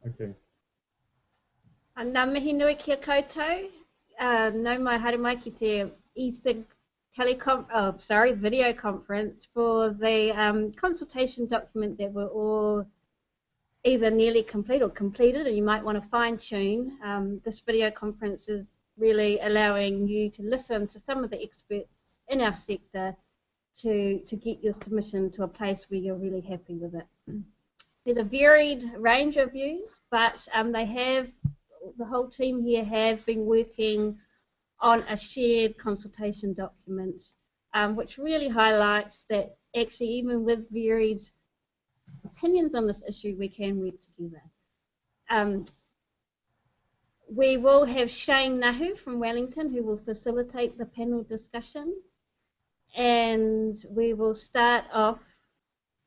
Okay. Ngā mihi nui kia koutou. Nau mai haere mai ki te e-cig video conference for the consultation document that we're all either nearly complete or completed, and you might want to fine-tune. This video conference is really allowing you to listen to some of the experts in our sector to get your submission to a place where you're really happy with it. There's a varied range of views, but the whole team here have been working on a shared consultation document, which really highlights that actually even with varied opinions on this issue, we can work together. We will have Shane Nahu from Wellington who will facilitate the panel discussion, and we will start off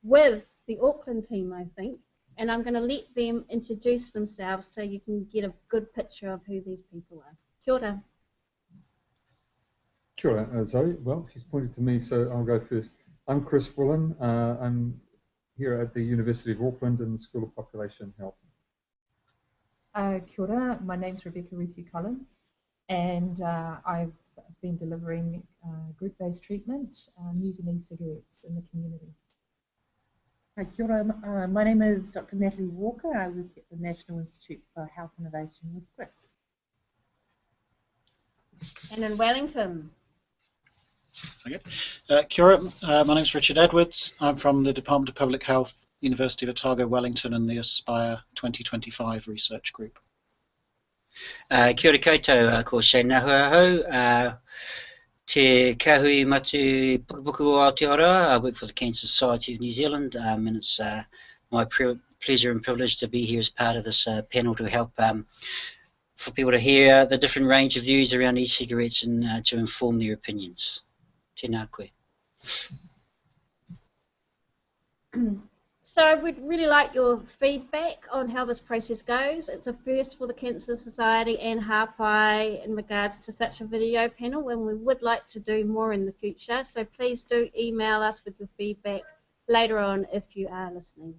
with the Auckland team, I think, and I'm going to let them introduce themselves so you can get a good picture of who these people are. Kia ora. Kia ora, Zoe. Well, she's pointed to me, so I'll go first. I'm Chris Bullen. I'm here at the University of Auckland in the School of Population Health. Kia ora, my name's Rebecca Ruthu-Collins, and I've been delivering group-based treatment using e-cigarettes in the community. Kia ora, my name is Dr. Natalie Walker. I work at the National Institute for Health Innovation with Chris. And in Wellington. Okay. Kia ora, my name is Richard Edwards. I'm from the Department of Public Health, University of Otago, Wellington, and the Aspire 2025 research group. Kia ora koutou, ko Shane Nahu te kahui matu pukupuku o Aotearoa. I work for the Cancer Society of New Zealand, and it's my pleasure and privilege to be here as part of this panel to help for people to hear the different range of views around e-cigarettes and to inform their opinions. Tēnā koe. So we'd really like your feedback on how this process goes. It's a first for the Cancer Society and Hāpai in regards to such a video panel, and we would like to do more in the future. So please do email us with your feedback later on if you are listening.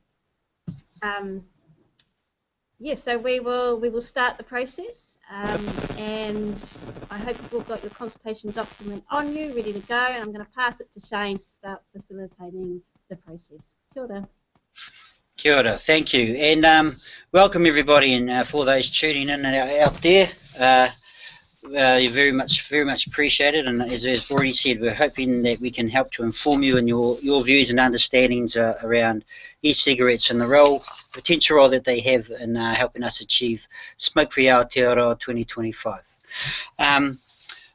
Yes, so we will start the process, and I hope you've all got your consultation document on you, ready to go, and I'm going to pass it to Shane to start facilitating the process. Kia ora. Kia ora, thank you, and welcome everybody, and for those tuning in out there, you're very much appreciated. And as I've already said, we're hoping that we can help to inform you in your views and understandings around e-cigarettes and the potential role that they have in helping us achieve smoke-free Aotearoa 2025.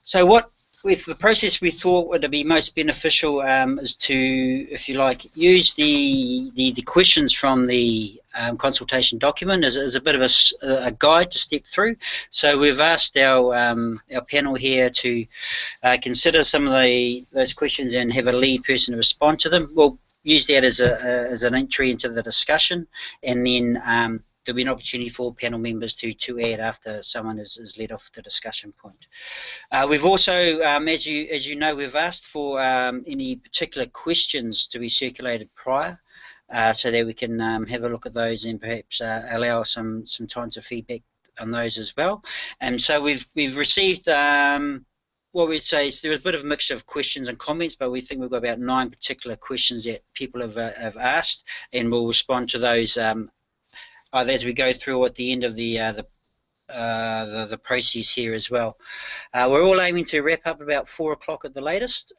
So with the process we thought would be most beneficial is to, if you like, use the questions from the consultation document as a bit of a guide to step through. So we've asked our panel here to consider some of those questions and have a lead person to respond to them. We'll use that as an entry into the discussion, and then there'll be an opportunity for panel members to add after someone is led off the discussion point. We've also, as you know, we've asked for any particular questions to be circulated prior, so that we can have a look at those and perhaps allow some time to feedback on those as well. And so we've received what we'd say is there's a bit of a mixture of questions and comments, but we think we've got about 9 particular questions that people have asked, and we'll respond to those either as we go through at the end of the process here as well. We're all aiming to wrap up about 4 o'clock at the latest,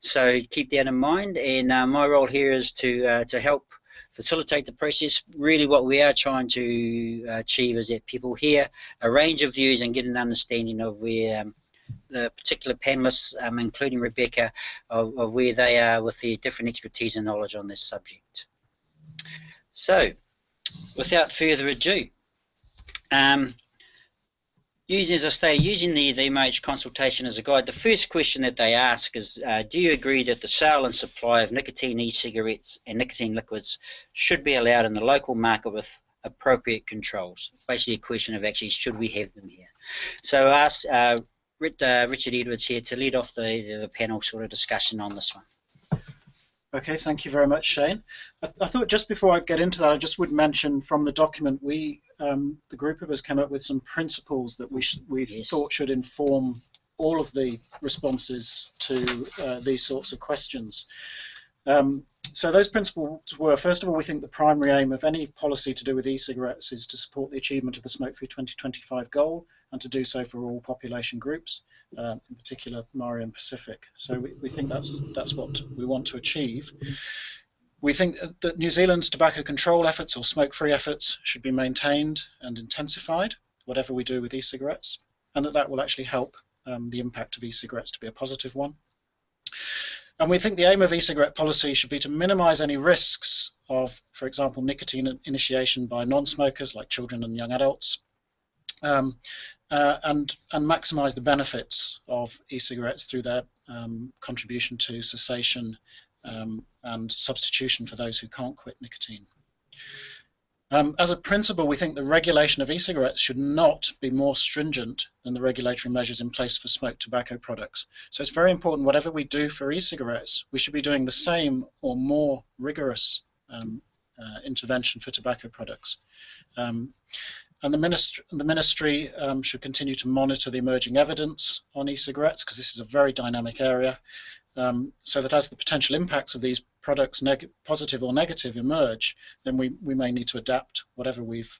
so keep that in mind. And my role here is to help facilitate the process. Really what we are trying to achieve is that people hear a range of views and get an understanding of where the particular panelists, including Rebecca, of where they are with their different expertise and knowledge on this subject. So, without further ado, as I stated, using the MoH consultation as a guide, the first question that they ask is, do you agree that the sale and supply of nicotine e-cigarettes and nicotine liquids should be allowed in the local market with appropriate controls? Basically a question of actually, should we have them here? So I asked Richard Edwards here to lead off the panel sort of discussion on this one. Okay, thank you very much, Shane. I thought just before I get into that, I just would mention from the document, the group of us came up with some principles that we Yes. thought should inform all of the responses to these sorts of questions. So those principles were, first of all, we think the primary aim of any policy to do with e-cigarettes is to support the achievement of the Smoke-Free 2025 goal, and to do so for all population groups, in particular Maori and Pacific. So we think that's what we want to achieve. We think that New Zealand's tobacco control efforts or smoke-free efforts should be maintained and intensified, whatever we do with e-cigarettes, and that will actually help the impact of e-cigarettes to be a positive one. And we think the aim of e-cigarette policy should be to minimize any risks of, for example, nicotine initiation by non-smokers like children and young adults, and maximize the benefits of e-cigarettes through their contribution to cessation and substitution for those who can't quit nicotine. As a principle, we think the regulation of e-cigarettes should not be more stringent than the regulatory measures in place for smoked tobacco products. So it's very important, whatever we do for e-cigarettes, we should be doing the same or more rigorous intervention for tobacco products. And the ministry should continue to monitor the emerging evidence on e-cigarettes, because this is a very dynamic area, so that as the potential impacts of these products, positive or negative, emerge, then we may need to adapt whatever we've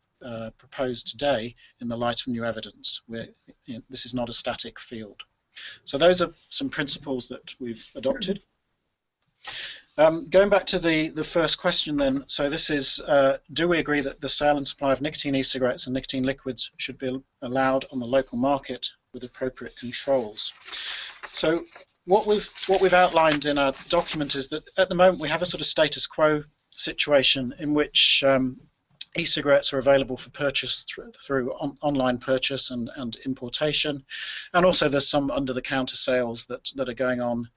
proposed today in the light of new evidence. This is not a static field. So those are some principles that we've adopted. Going back to the first question then, so this is, do we agree that the sale and supply of nicotine e-cigarettes and nicotine liquids should be allowed on the local market with appropriate controls? So what we've outlined in our document is that at the moment we have a sort of status quo situation in which e-cigarettes are available for purchase through online purchase and importation, and also there's some under-the-counter sales that are going on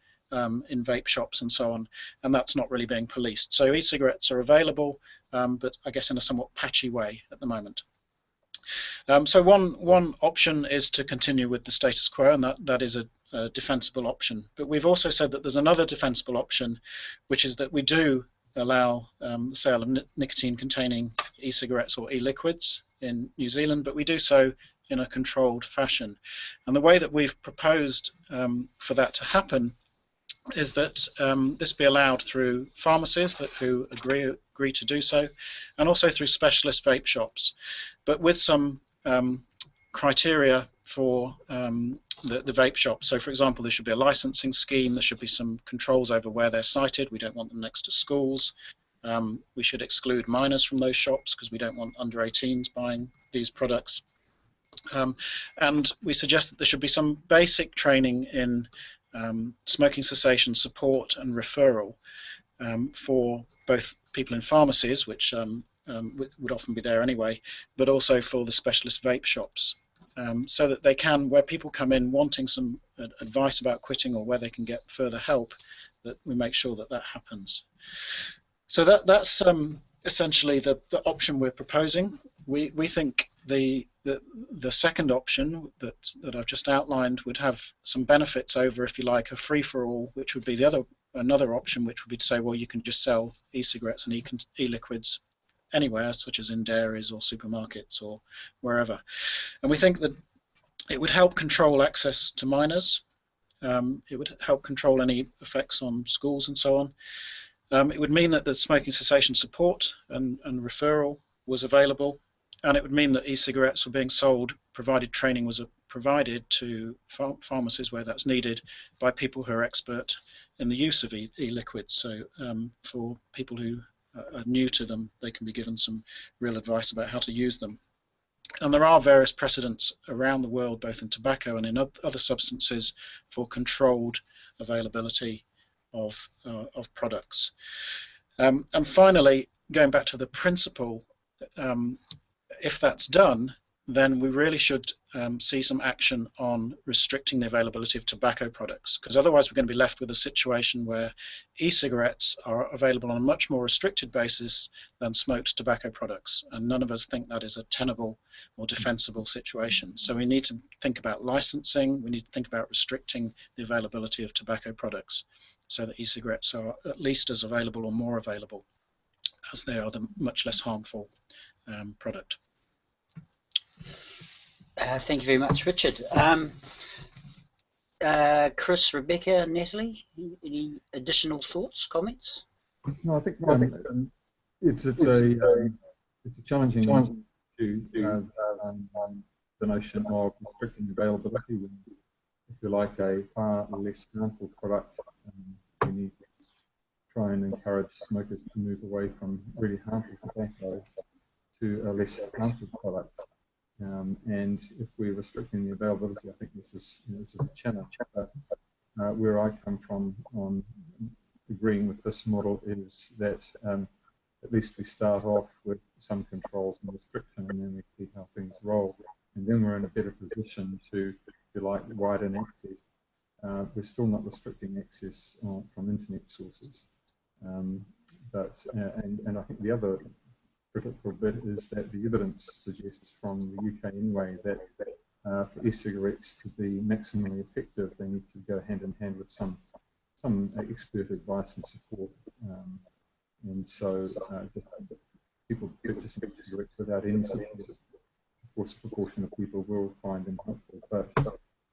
in vape shops and so on, and that's not really being policed. So e-cigarettes are available, but I guess in a somewhat patchy way at the moment. So one option is to continue with the status quo, and that is a defensible option. But we've also said that there's another defensible option, which is that we do allow the sale of nicotine-containing e-cigarettes or e-liquids in New Zealand, but we do so in a controlled fashion. And the way that we've proposed for that to happen is that this be allowed through pharmacies who agree to do so, and also through specialist vape shops, but with some criteria for the vape shop. So for example, there should be a licensing scheme, there should be some controls over where they're sited, we don't want them next to schools, we should exclude minors from those shops because we don't want under 18s buying these products, and we suggest that there should be some basic training in smoking cessation support and referral for both people in pharmacies, which would often be there anyway, but also for the specialist vape shops, so that they can, where people come in wanting some advice about quitting or where they can get further help, that we make sure that that happens. So that's essentially the option we're proposing. We think the second option that I've just outlined would have some benefits over, if you like, a free-for-all, which would be another option, which would be to say, well, you can just sell e-cigarettes and e-liquids anywhere, such as in dairies or supermarkets or wherever. And we think that it would help control access to minors. It would help control any effects on schools and so on. It would mean that the smoking cessation support and referral was available, and it would mean that e-cigarettes were being sold, provided training was provided to pharmacies where that's needed by people who are expert in the use of e-liquids. So for people who are new to them, they can be given some real advice about how to use them. And there are various precedents around the world, both in tobacco and in other substances, for controlled availability of products. And finally, going back to the principle, if that's done, then we really should see some action on restricting the availability of tobacco products, because otherwise we're going to be left with a situation where e-cigarettes are available on a much more restricted basis than smoked tobacco products, and none of us think that is a tenable or defensible situation. So we need to think about licensing, we need to think about restricting the availability of tobacco products, so that e-cigarettes are at least as available or more available, as they are the much less harmful product. Thank you very much, Richard. Chris, Rebecca, Natalie, any additional thoughts, comments? No, I think it's a challenging issue, the notion of restricting availability when, if you like, a far less harmful product. We need to try and encourage smokers to move away from really harmful tobacco to a less harmful product. And if we're restricting the availability, I think this is a challenge. But where I come from on agreeing with this model is that at least we start off with some controls and restriction, and then we see how things roll. And then we're in a better position to, if you like, widen access. We're still not restricting access from internet sources. And I think the other critical bit is that the evidence suggests from the UK anyway that for e-cigarettes to be maximally effective, they need to go hand in hand with some expert advice and support. And so just people purchasing cigarettes without any support, of course, a proportion of people will find them helpful, but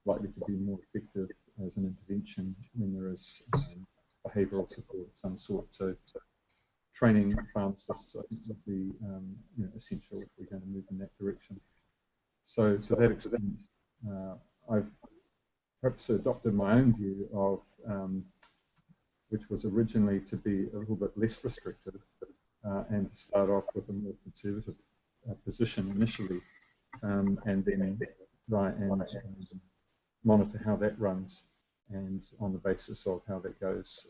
likely to be more effective as an intervention when there is behavioural support of some sort. So training pharmacists, I think, would be essential if we're going to move in that direction. So to that extent, I've perhaps adopted my own view of, which was originally to be a little bit less restrictive and to start off with a more conservative position initially, and then try and monitor how that runs, and on the basis of how that goes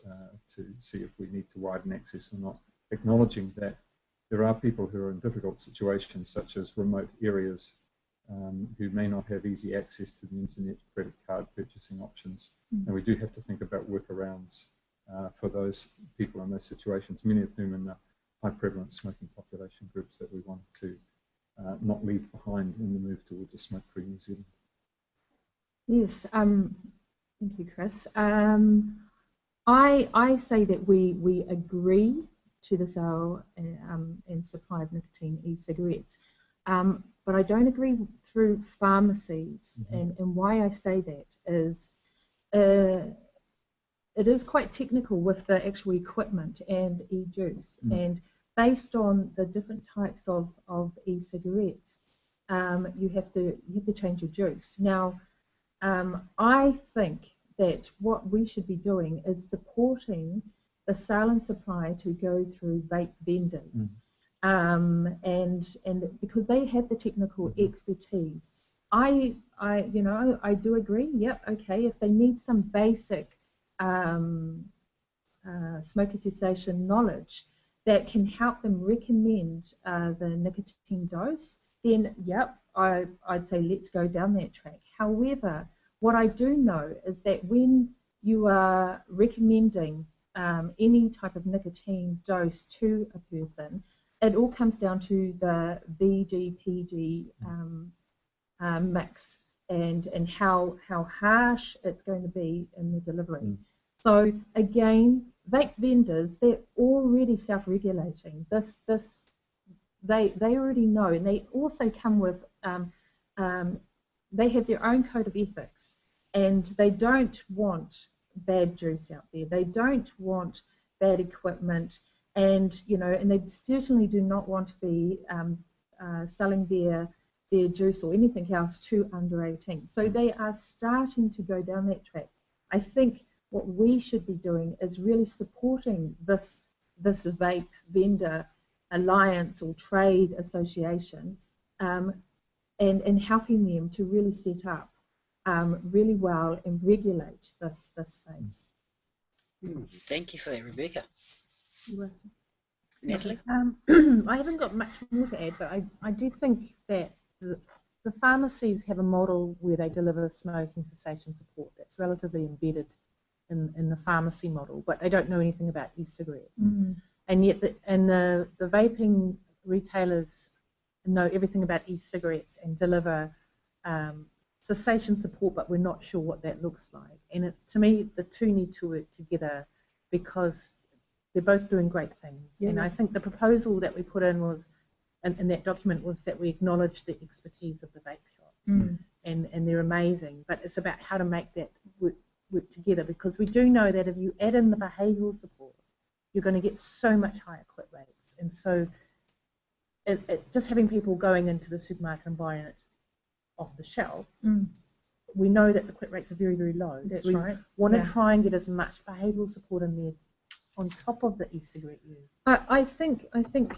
to see if we need to widen access or not, acknowledging that there are people who are in difficult situations, such as remote areas, who may not have easy access to the internet credit card purchasing options, and we do have to think about workarounds for those people in those situations, many of whom in the high prevalence smoking population groups that we want to not leave behind in the move towards a smoke-free New Zealand. Yes, thank you, Chris. I say that we agree to the sale and supply of nicotine e-cigarettes, but I don't agree through pharmacies, and why I say that is it is quite technical with the actual equipment and e-juice, and based on the different types of e-cigarettes, you have to change your juice. Now, I think that what we should be doing is supporting the sale and supply to go through vape vendors, and because they have the technical expertise. I do agree. Yep, okay. If they need some basic smoker cessation knowledge that can help them recommend the nicotine dose, then yep, I'd say let's go down that track. However, what I do know is that when you are recommending any type of nicotine dose to a person, it all comes down to the VG-PG mix and how harsh it's going to be in the delivery. So again, vape vendors, they're already self-regulating. They already know, and they also come with they have their own code of ethics, and they don't want bad juice out there. They don't want bad equipment, and and they certainly do not want to be selling their juice or anything else to under 18. So they are starting to go down that track. I think what we should be doing is really supporting this vape vendor alliance or trade association, and helping them to really set up really well and regulate this space. Thank you for that, Rebecca. You're welcome. Natalie? I haven't got much more to add, but I do think that the pharmacies have a model where they deliver smoking cessation support that's relatively embedded in the pharmacy model, but they don't know anything about e-cigarettes. And yet the vaping retailers know everything about e-cigarettes and deliver cessation support, but we're not sure what that looks like. And to me, the two need to work together because they're both doing great things. Yeah. And I think the proposal that we put in was, in that document, was that we acknowledge the expertise of the vape shops, and they're amazing. But it's about how to make that work together, because we do know that if you add in the behavioural support, you're going to get so much higher quit rates. And so just having people going into the supermarket and buying it off the shelf, we know that the quit rates are very, very low. That's we right. want to try and get as much behavioural support in there on top of the e-cigarette use. I think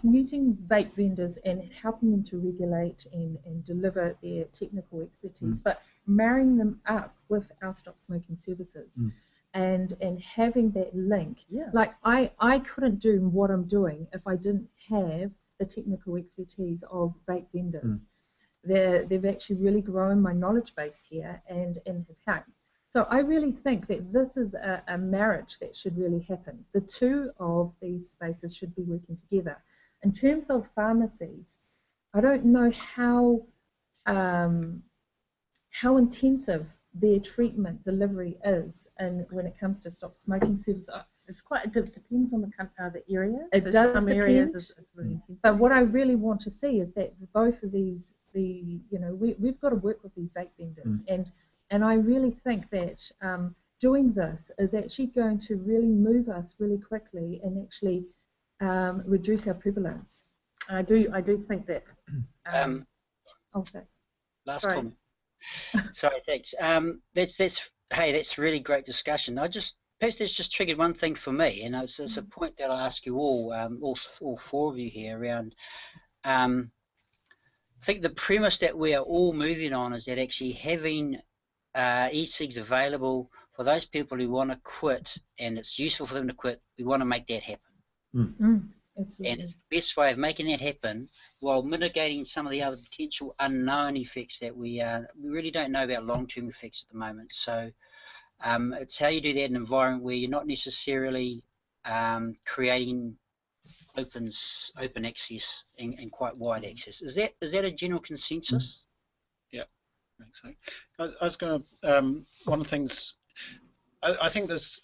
using vape vendors and helping them to regulate and deliver their technical expertise, but marrying them up with our stop smoking services and having that link. Like I couldn't do what I'm doing if I didn't have the technical expertise of vape vendors. They've actually really grown my knowledge base here and have helped. So I really think that this is a marriage that should really happen. The two of these spaces should be working together. In terms of pharmacies, I don't know how intensive their treatment delivery is, and when it comes to stop smoking services. It depends on the area. It does some depend. areas it's really intensive. But what I really want to see is that both of these, we've got to work with these vape vendors, and I really think that doing this is actually going to really move us really quickly and actually reduce our prevalence. I do think that. Okay. Last Sorry. comment. Sorry, thanks. That's really great discussion. Perhaps that's just triggered one thing for me, and it's a point that I ask you all four of you here around. I think the premise that we are all moving on is that actually having e-cigs available for those people who want to quit, and it's useful for them to quit, we want to make that happen. Absolutely. And it's the best way of making that happen while mitigating some of the other potential unknown effects that we really don't know about long-term effects at the moment. So it's how you do that in an environment where you're not necessarily creating open access and quite wide access. Is that a general consensus? Yeah, I think so. I was going to one of the things I think there's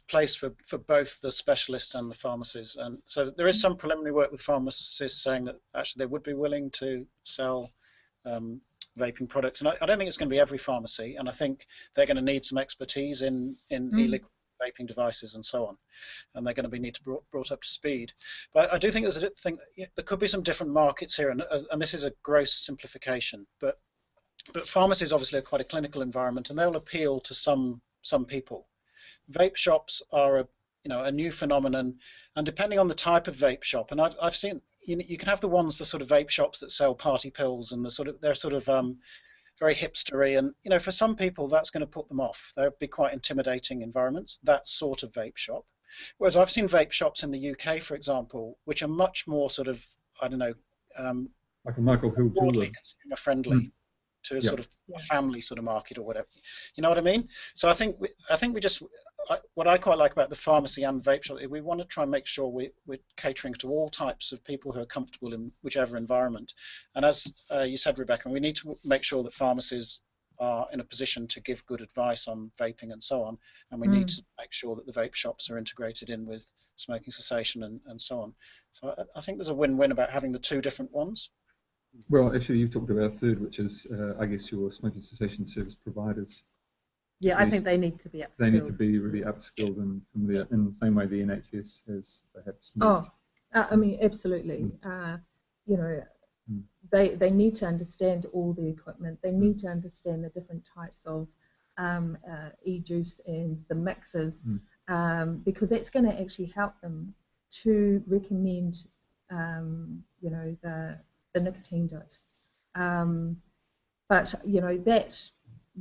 place for both the specialists and the pharmacies, and so there is some preliminary work with pharmacists saying that actually they would be willing to sell vaping products, and I don't think it's going to be every pharmacy, and I think they're going to need some expertise in e-liquid vaping devices and so on, and they're going to need to be brought up to speed. But I do think there could be some different markets here, and this is a gross simplification, but pharmacies obviously are quite a clinical environment, and they'll appeal to some people. Vape shops are a new phenomenon, and depending on the type of vape shop, and I've seen you can have the sort of vape shops that sell party pills, and they're sort of very hipstery, and for some people that's going to put them off. They'll be quite intimidating environments, that sort of vape shop. Whereas I've seen vape shops in the UK, for example, which are much more sort of like a Michael Hill broadly consumer friendly. To a sort of a family sort of market or whatever, you know what I mean? So I think what I quite like about the pharmacy and vape shop is we want to try and make sure we're catering to all types of people who are comfortable in whichever environment. And as you said, Rebecca, we need to make sure that pharmacies are in a position to give good advice on vaping and so on, and we need to make sure that the vape shops are integrated in with smoking cessation and so on. So I think there's a win-win about having the two different ones. Well, actually, you've talked about a third, which is, I guess, your smoking cessation service providers. Yeah, I think they need to be upskilled. They need to be really upskilled in the same way the NHS has perhaps. I mean, absolutely. They need to understand all the equipment. They need to understand the different types of e-juice and the mixes, because that's going to actually help them to recommend, the nicotine dose. But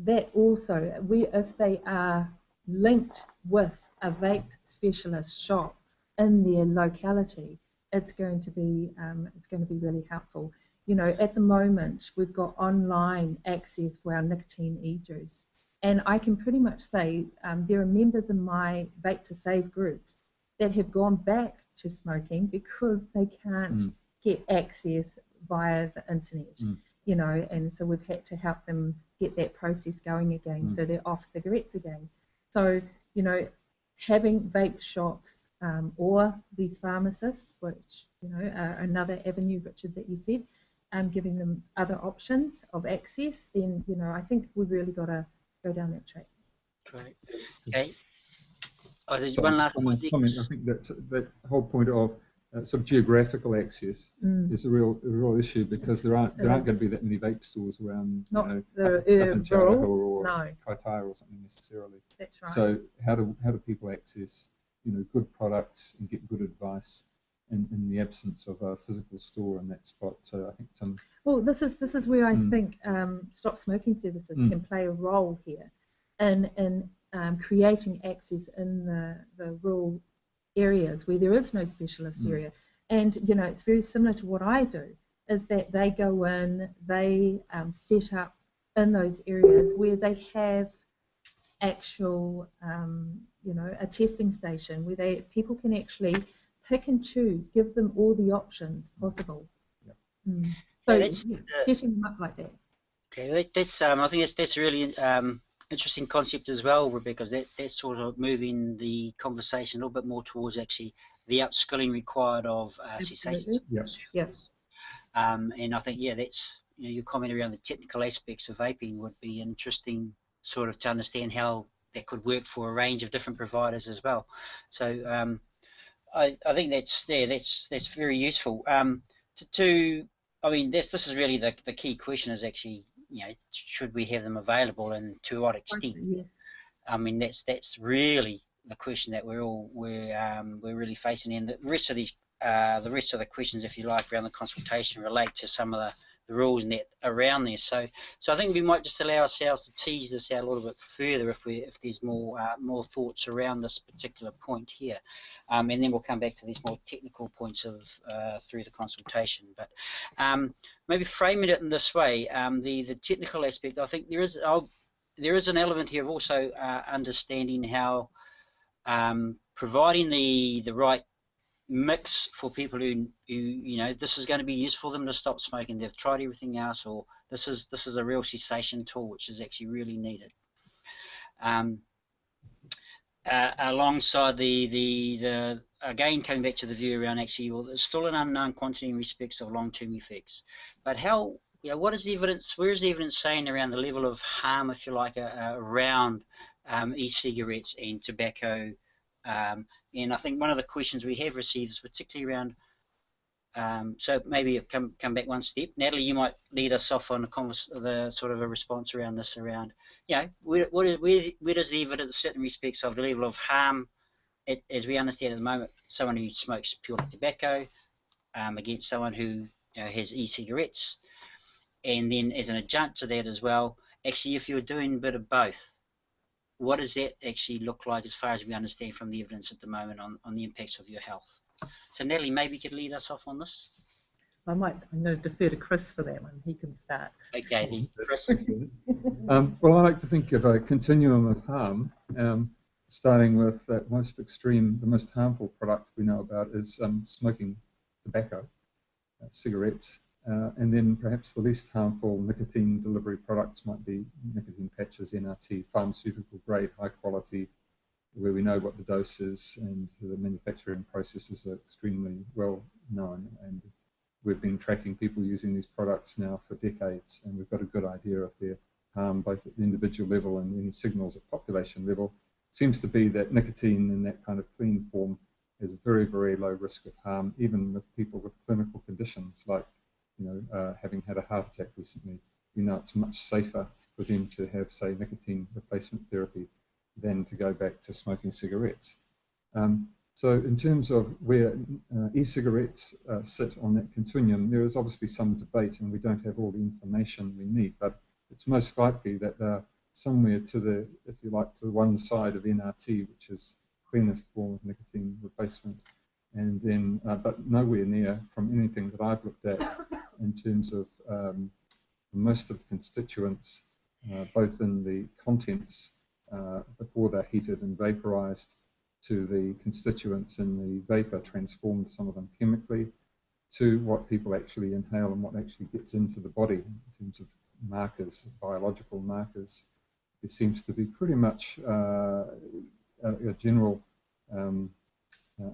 that also, if they are linked with a vape specialist shop in their locality, it's going to be really helpful. At the moment we've got online access for our nicotine e-juice, and I can pretty much say there are members in my Vape to Save groups that have gone back to smoking because they can't get access via the internet, and so we've had to help them get that process going again, so they're off cigarettes again. So, having vape shops or these pharmacists, which are another avenue, Richard, that you said, giving them other options of access, then I think we've really got to go down that track. Great. Okay. Oh, there's So one last comment. I think that whole point of sort of geographical access is a real issue, because there aren't going to be that many vape stores around, not up the in Charaho rural, or no. Kaitaia or something necessarily. That's right. So how do people access good products and get good advice in the absence of a physical store in that spot? So I think some. Well, this is where I think Stop Smoking Services can play a role here in creating access in the rural areas where there is no specialist area. And it's very similar to what I do, is that they go in, they set up in those areas where they have actual a testing station where people can actually pick and choose, give them all the options possible. So setting them up like that. Okay, that's I think that's a really interesting concept as well, Rebecca, because that's sort of moving the conversation a little bit more towards actually the upskilling required of cessation. Yeah. And I think that's your comment around the technical aspects of vaping would be interesting, sort of to understand how that could work for a range of different providers as well. So I think that's very useful. I mean, this is really the key question, is actually, should we have them available, and to what extent? Yes. I mean, that's really the question that we're really facing, and the rest of the questions, if you like, around the consultation relate to some of the rules and that around there. So I think we might just allow ourselves to tease this out a little bit further if there's more thoughts around this particular point here, and then we'll come back to these more technical points of through the consultation. But maybe framing it in this way, the technical aspect, I think there is an element here of also understanding how providing the right mix for people who this is going to be useful for them to stop smoking. They've tried everything else, or this is a real cessation tool which is actually really needed. Alongside the again coming back to the view around actually, well, there's still an unknown quantity in respects of long-term effects, but how what is the evidence? Where is the evidence saying around the level of harm, if you like, around e-cigarettes and tobacco? And I think one of the questions we have received is particularly around, so maybe come back one step. Natalie, you might lead us off on the sort of a response around this, around, where does the evidence sit in respects of the level of harm, as we understand at the moment, someone who smokes purely tobacco against someone who has e-cigarettes, and then as an adjunct to that as well, actually if you're doing a bit of both, what does that actually look like as far as we understand from the evidence at the moment on the impacts of your health? So Natalie, maybe you could lead us off on this. I'm going to defer to Chris for that one. He can start. Okay, then Chris. Well, I like to think of a continuum of harm, starting with that most extreme, the most harmful product we know about is smoking tobacco, cigarettes. And then perhaps the least harmful nicotine delivery products might be nicotine patches, NRT, pharmaceutical grade, high quality, where we know what the dose is and the manufacturing processes are extremely well known. And we've been tracking people using these products now for decades, and we've got a good idea of their harm both at the individual level and any signals at population level. It seems to be that nicotine in that kind of clean form has a very, very low risk of harm, even with people with clinical conditions like having had a heart attack recently. It's much safer for them to have, say, nicotine replacement therapy than to go back to smoking cigarettes. So in terms of where e-cigarettes sit on that continuum, there is obviously some debate, and we don't have all the information we need, but it's most likely that they're somewhere to the, if you like, to one side of NRT, which is cleanest form of nicotine replacement, and then, but nowhere near from anything that I've looked at in terms of most of the constituents, both in the contents before they're heated and vaporized, to the constituents in the vapor transformed, some of them chemically, to what people actually inhale and what actually gets into the body in terms of markers, biological markers. There seems to be pretty much a general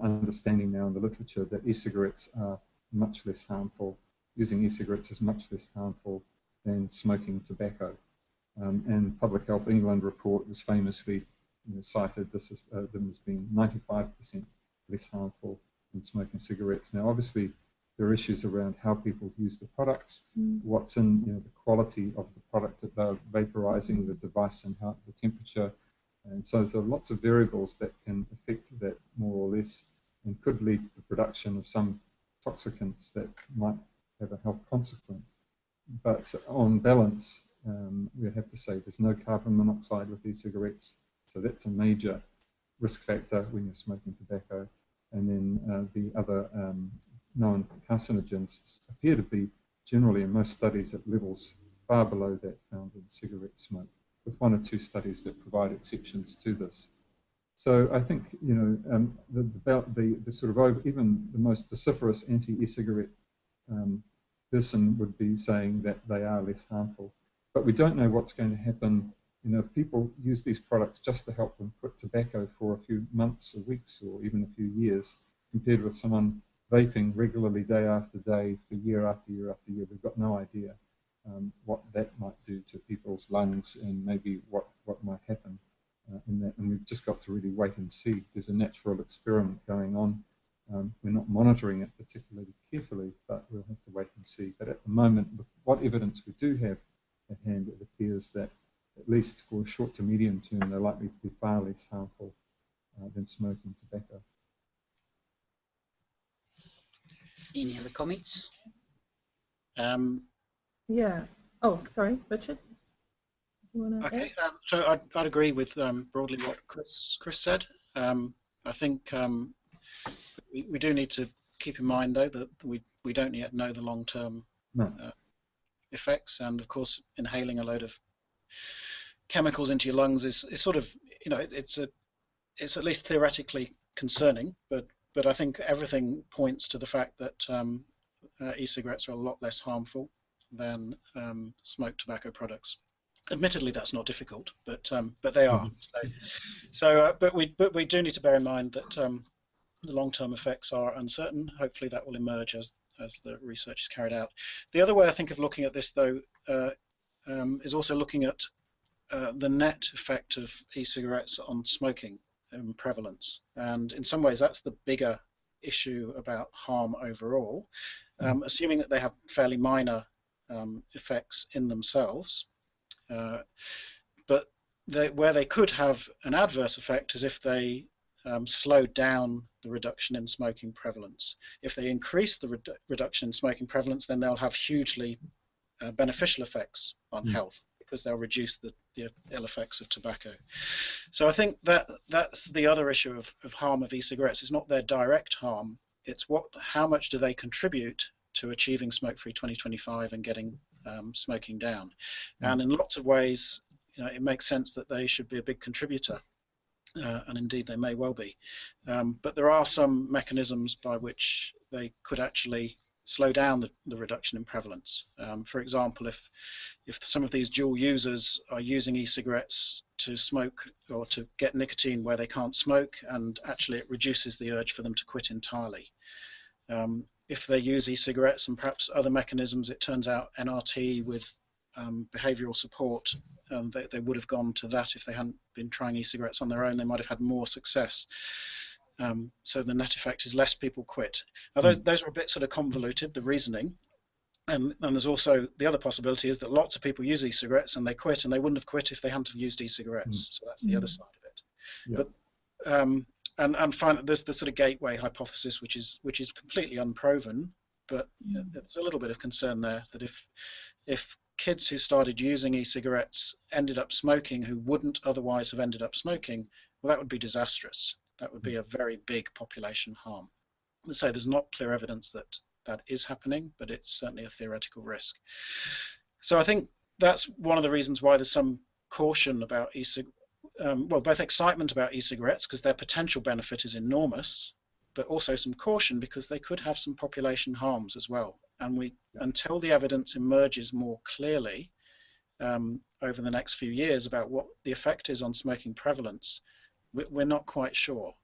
understanding now in the literature that e-cigarettes are much less harmful. Using e-cigarettes is much less harmful than smoking tobacco. And Public Health England report was famously cited this as them as being 95% less harmful than smoking cigarettes. Now, obviously, there are issues around how people use the products, what's in the quality of the product that they're vaporizing, the device and how, the temperature, and so there are lots of variables that can affect that more or less and could lead to the production of some toxicants that might have a health consequence. But on balance, we have to say there's no carbon monoxide with e-cigarettes, so that's a major risk factor when you're smoking tobacco. And then the other known carcinogens appear to be generally in most studies at levels far below that found in cigarette smoke, with 1 or 2 studies that provide exceptions to this. So I think the sort of even the most vociferous anti-e-cigarette person would be saying that they are less harmful. But we don't know what's going to happen. If people use these products just to help them quit tobacco for a few months or weeks or even a few years, compared with someone vaping regularly day after day for year after year after year, we've got no idea what that might do to people's lungs and maybe what might happen in that. And we've just got to really wait and see. There's a natural experiment going on. We're not monitoring it particularly carefully, but we'll have to wait and see. But at the moment, with what evidence we do have at hand, it appears that at least for a short to medium term, they're likely to be far less harmful than smoking tobacco. Any other comments? Yeah. Oh, sorry, Richard. You want to Okay. So I'd agree with broadly what Chris said. I think we do need to keep in mind, though, that we don't yet know the long-term effects, and of course, inhaling a load of chemicals into your lungs is sort of, it's at least theoretically concerning, but I think everything points to the fact that e-cigarettes are a lot less harmful than smoked tobacco products. Admittedly, that's not difficult, but they are. But we do need to bear in mind that the long-term effects are uncertain. Hopefully, that will emerge as the research is carried out. The other way I think of looking at this, though, is also looking at the net effect of e-cigarettes on smoking prevalence. And in some ways, that's the bigger issue about harm overall, assuming that they have fairly minor effects in themselves. But where they could have an adverse effect is if they slow down the reduction in smoking prevalence. If they increase the reduction in smoking prevalence, then they'll have hugely beneficial effects on health, because they'll reduce the ill effects of tobacco. So I think that's the other issue of harm of e-cigarettes. It's not their direct harm, it's how much do they contribute to achieving smoke-free 2025 and getting smoking down. And in lots of ways, it makes sense that they should be a big contributor, and indeed they may well be. But there are some mechanisms by which they could actually slow down the reduction in prevalence. For example, if some of these dual users are using e-cigarettes to smoke or to get nicotine where they can't smoke, and actually it reduces the urge for them to quit entirely. If they use e-cigarettes and perhaps other mechanisms, it turns out NRT with behavioural support, they would have gone to that if they hadn't been trying e-cigarettes on their own. They might have had more success. So the net effect is less people quit. Now those are a bit sort of convoluted, the reasoning, and there's also the other possibility is that lots of people use e-cigarettes and they quit, and they wouldn't have quit if they hadn't have used e-cigarettes. So that's the other side of it. But and finally, there's the sort of gateway hypothesis, which is completely unproven, but there's a little bit of concern there that if kids who started using e-cigarettes ended up smoking who wouldn't otherwise have ended up smoking, well, that would be disastrous. That would be a very big population harm. Let's say there's not clear evidence that is happening, but it's certainly a theoretical risk. So I think that's one of the reasons why there's some caution about well, both excitement about e-cigarettes because their potential benefit is enormous, but also some caution because they could have some population harms as well. And until the evidence emerges more clearly over the next few years about what the effect is on smoking prevalence, we're not quite sure.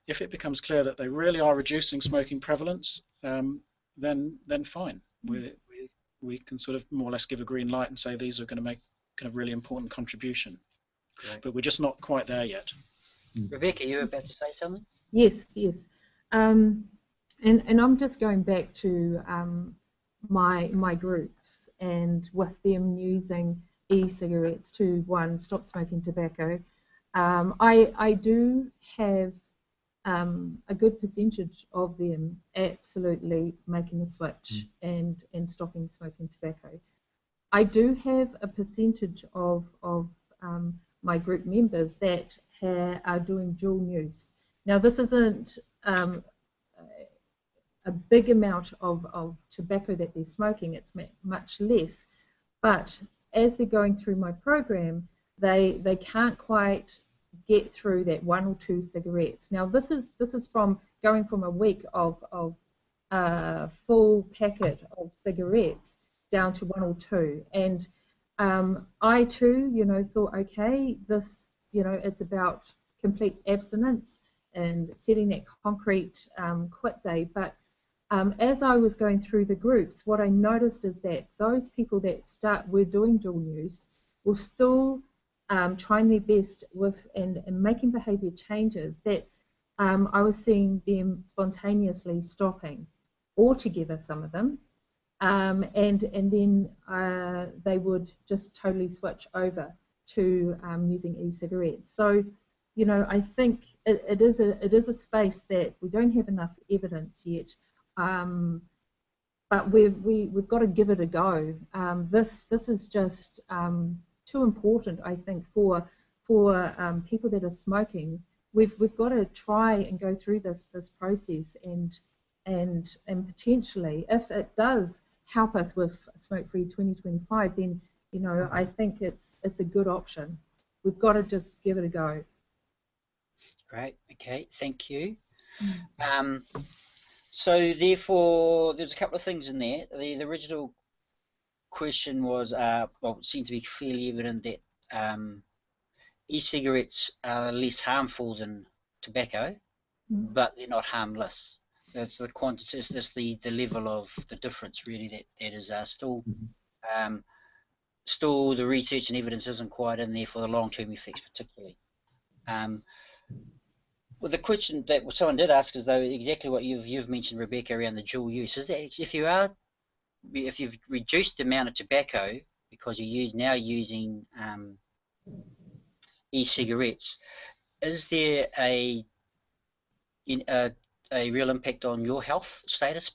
If it becomes clear that they really are reducing smoking prevalence, then fine. We can sort of more or less give a green light and say these are going to make kind of really important contribution. Great. But we're just not quite there yet. Rebecca, you were about to say something? Yes, yes. And I'm just going back to my groups, and with them using e-cigarettes to, one, stop smoking tobacco. I do have a good percentage of them absolutely making the switch and stopping smoking tobacco. I do have a percentage of my group members that are doing dual use. Now, this isn't a big amount of tobacco that they're smoking, it's much less, but as they're going through my program, they can't quite get through that 1 or 2 cigarettes. Now, this is from going from a week of full packet of cigarettes down to 1 or 2, and I too, thought, okay, this, it's about complete abstinence and setting that concrete quit day. But as I was going through the groups, what I noticed is that those people that were doing dual use were still trying their best with and making behaviour changes that I was seeing them spontaneously stopping altogether, some of them, and then they would just totally switch over to using e-cigarettes. So, I think it is a space that we don't have enough evidence yet, but we've got to give it a go. This is just too important, I think, for people that are smoking. We've got to try and go through this process and potentially, if it does help us with Smoke-Free 2025, then I think it's a good option. We've got to just give it a go. Great. Okay. Thank you. So therefore, there's a couple of things in there. The original question was, well, it seemed to be fairly evident that e-cigarettes are less harmful than tobacco, but they're not harmless. It's the quantity, it's just the level of the difference really that is still still the research and evidence isn't quite in there for the long-term effects particularly. Well, the question that someone did ask is though exactly what you've mentioned, Rebecca, around the dual use, is that if you've reduced the amount of tobacco because you're now using e-cigarettes, is there a real impact on your health status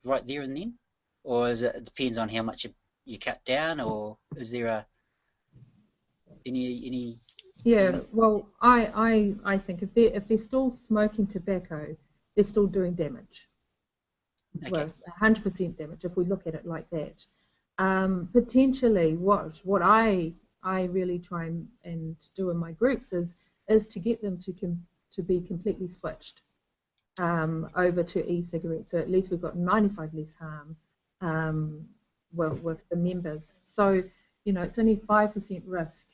right there and then, or is it depends on how much you cut down, or is there any? Yeah, well, I think if they're still smoking tobacco, they're still doing damage. Okay. Well, 100% damage if we look at it like that. Potentially, what I really try and do in my groups is to get them to be completely switched over to e-cigarettes. So at least we've got 95 less harm with the members. So it's only 5% risk.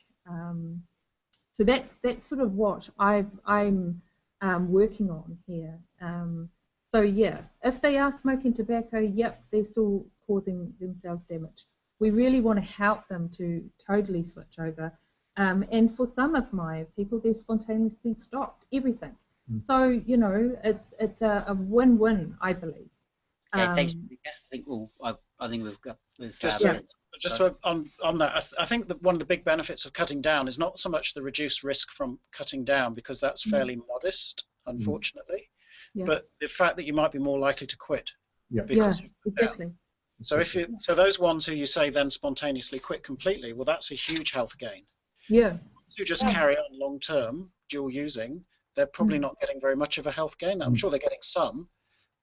So that's sort of what I'm working on here. So yeah, if they are smoking tobacco, yep, they're still causing themselves damage. We really want to help them to totally switch over. And for some of my people, they've spontaneously stopped everything. So it's a win-win, I believe. Okay, thanks. I think we've just on that, I think that one of the big benefits of cutting down is not so much the reduced risk from cutting down, because that's fairly modest, unfortunately, but the fact that you might be more likely to quit. Yeah, exactly. So so those ones who you say then spontaneously quit completely, well, that's a huge health gain. Yeah. Those who just carry on long term dual using, they're probably not getting very much of a health gain. I'm sure they're getting some,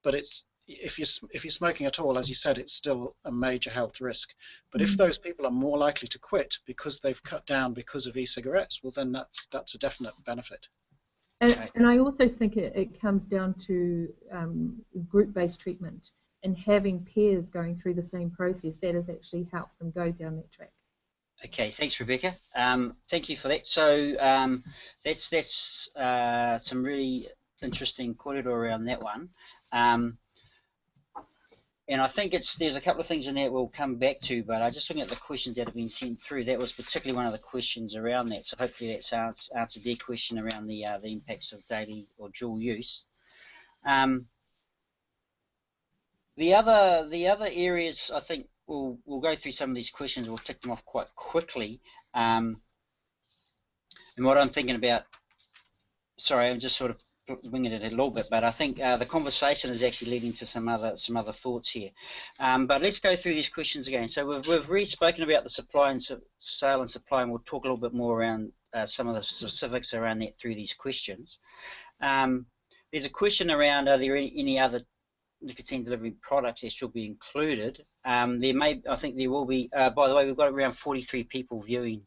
but it's if you're smoking at all, as you said, it's still a major health risk. But if those people are more likely to quit because they've cut down because of e-cigarettes, well, then that's a definite benefit. And I also think it comes down to group-based treatment and having peers going through the same process that has actually helped them go down that track. Okay, thanks, Rebecca. Thank you for that. So that's some really interesting kōrero around that one. And I think there's a couple of things in there we'll come back to, but I just looking at the questions that have been sent through, that was particularly one of the questions around that. So hopefully that's answered their question around the impacts of daily or dual use. The other areas, I think we'll go through some of these questions. We'll tick them off quite quickly. And what I'm thinking about, sorry, I'm just sort of winging it a little bit, but I think the conversation is actually leading to some other thoughts here. But let's go through these questions again. So we've really spoken about the supply and sale and supply, and we'll talk a little bit more around some of the specifics around that through these questions. There's a question around, are there any other nicotine delivery products that should be included? I think there will be. By the way, we've got around 43 people viewing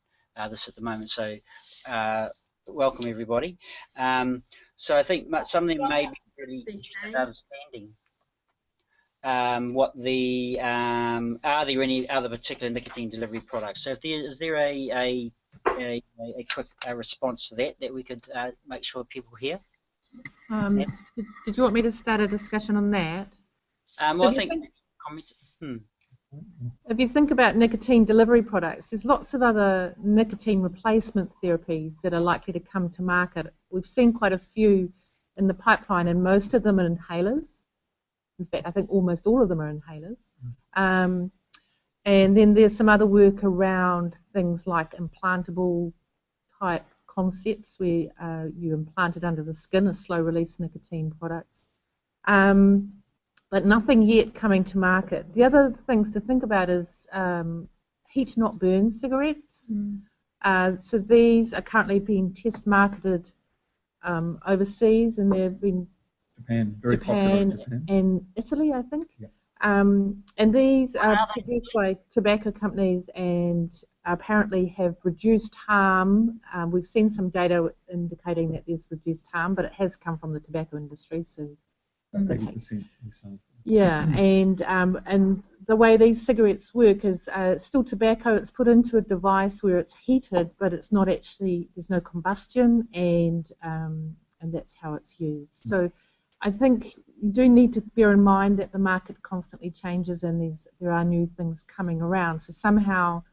this at the moment, so welcome everybody. So I think something may be really interesting understanding what the are there any other particular nicotine delivery products? So is there a quick response to that we could make sure people hear? Did you want me to start a discussion on that? Well, I think if you think about nicotine delivery products, there's lots of other nicotine replacement therapies that are likely to come to market. We've seen quite a few in the pipeline, and most of them are inhalers. In fact, I think almost all of them are inhalers. And then there's some other work around things like implantable type concepts where you implant it under the skin as slow-release nicotine products. But nothing yet coming to market. The other things to think about is heat not burn cigarettes. So these are currently being test marketed overseas, and they've been Japan and Italy, I think. Yeah. And these are produced by tobacco companies and apparently have reduced harm. We've seen some data indicating that there's reduced harm, but it has come from the tobacco industry. So 80%. yeah, and the way these cigarettes work is still tobacco. It's put into a device where it's heated, but it's not actually, there's no combustion, and that's how it's used. So I think you do need to bear in mind that the market constantly changes, and there are new things coming around. So somehow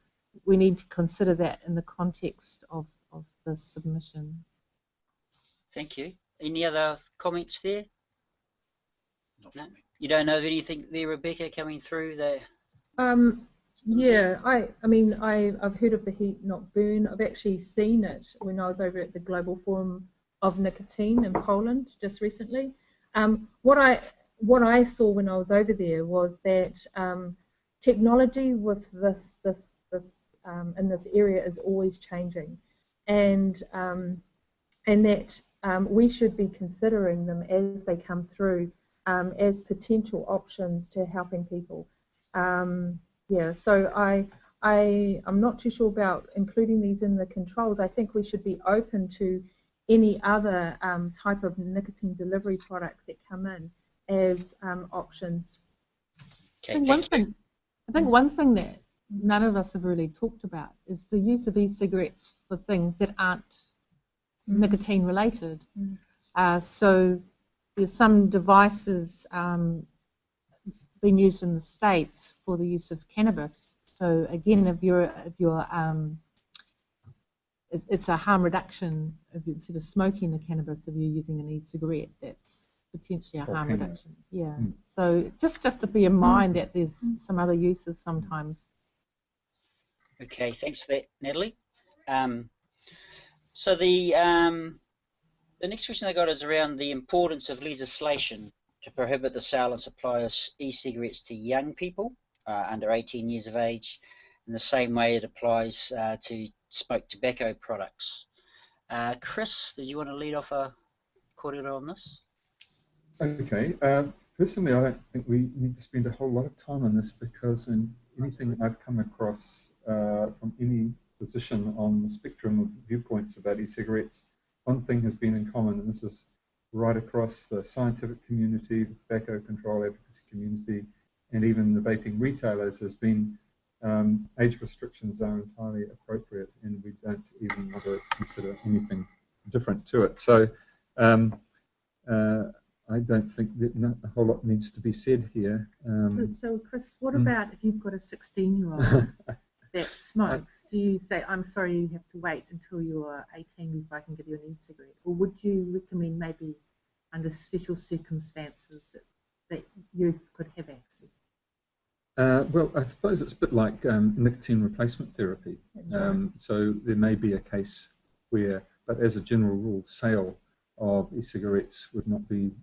we need to consider that in the context of the submission. Thank you. Any other comments there? No? You don't know of anything there, Rebecca, coming through there? Yeah, I mean, I've heard of the heat not burn. I've actually seen it when I was over at the Global Forum of Nicotine in Poland just recently. What I saw when I was over there was that technology with this in this area is always changing, and that we should be considering them as they come through as potential options to helping people. Yeah, so I'm not too sure about including these in the controls. I think we should be open to any other type of nicotine delivery products that come in as options. Okay, I think one thing that none of us have really talked about is the use of e-cigarettes for things that aren't nicotine related. So there's some devices being used in the States for the use of cannabis. So again, if you're it's a harm reduction. If you're instead of smoking the cannabis, if you're using an e-cigarette, that's potentially a harm reduction. Yeah. So just to be in mind that there's some other uses sometimes. Okay, thanks for that, Natalie. So the next question I got is around the importance of legislation to prohibit the sale and supply of e-cigarettes to young people under 18 years of age, in the same way it applies to smoked tobacco products. Chris, did you want to lead off a kōrero on this? Okay. Personally, I don't think we need to spend a whole lot of time on this, because in anything I've come across from any position on the spectrum of viewpoints about e-cigarettes, one thing has been in common, and this is right across the scientific community, the tobacco control advocacy community, and even the vaping retailers, has been age restrictions are entirely appropriate, and we don't even want to consider anything different to it. So I don't think that a whole lot needs to be said here. So Chris, what about if you've got a 16-year-old that smokes? Do you say, I'm sorry, you have to wait until you're 18 before I can give you an e-cigarette? Or would you recommend maybe under special circumstances that youth could have access? Well, I suppose it's a bit like nicotine replacement therapy. So there may be a case where, but as a general rule, sale of e-cigarettes would not be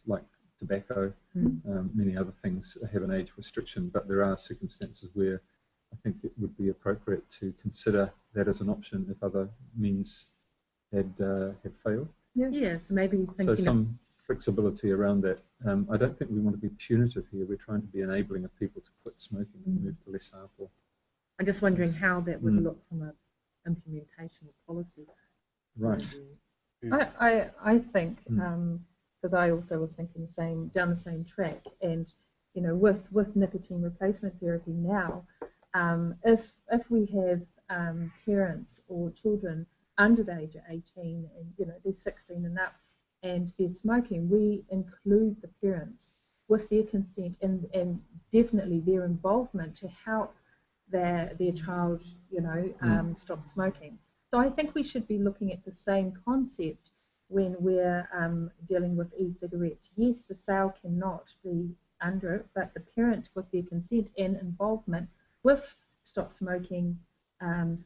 like tobacco. Many other things have an age restriction, but there are circumstances where I think it would be appropriate to consider that as an option if other means had failed. Yeah, so maybe thinking so some flexibility around that. I don't think we want to be punitive here. We're trying to be enabling of people to quit smoking and move to less harmful. I'm just wondering how that would look from an implementation policy. Right. I think, because I also was thinking down the same track, and you know, with nicotine replacement therapy now, if we have parents or children under the age of 18 and you know they're 16 and up and they're smoking, we include the parents with their consent and definitely their involvement to help their child, you know, stop smoking. So I think we should be looking at the same concept when we're dealing with e-cigarettes. Yes, the sale cannot be under it, but the parent with their consent and involvement with stop smoking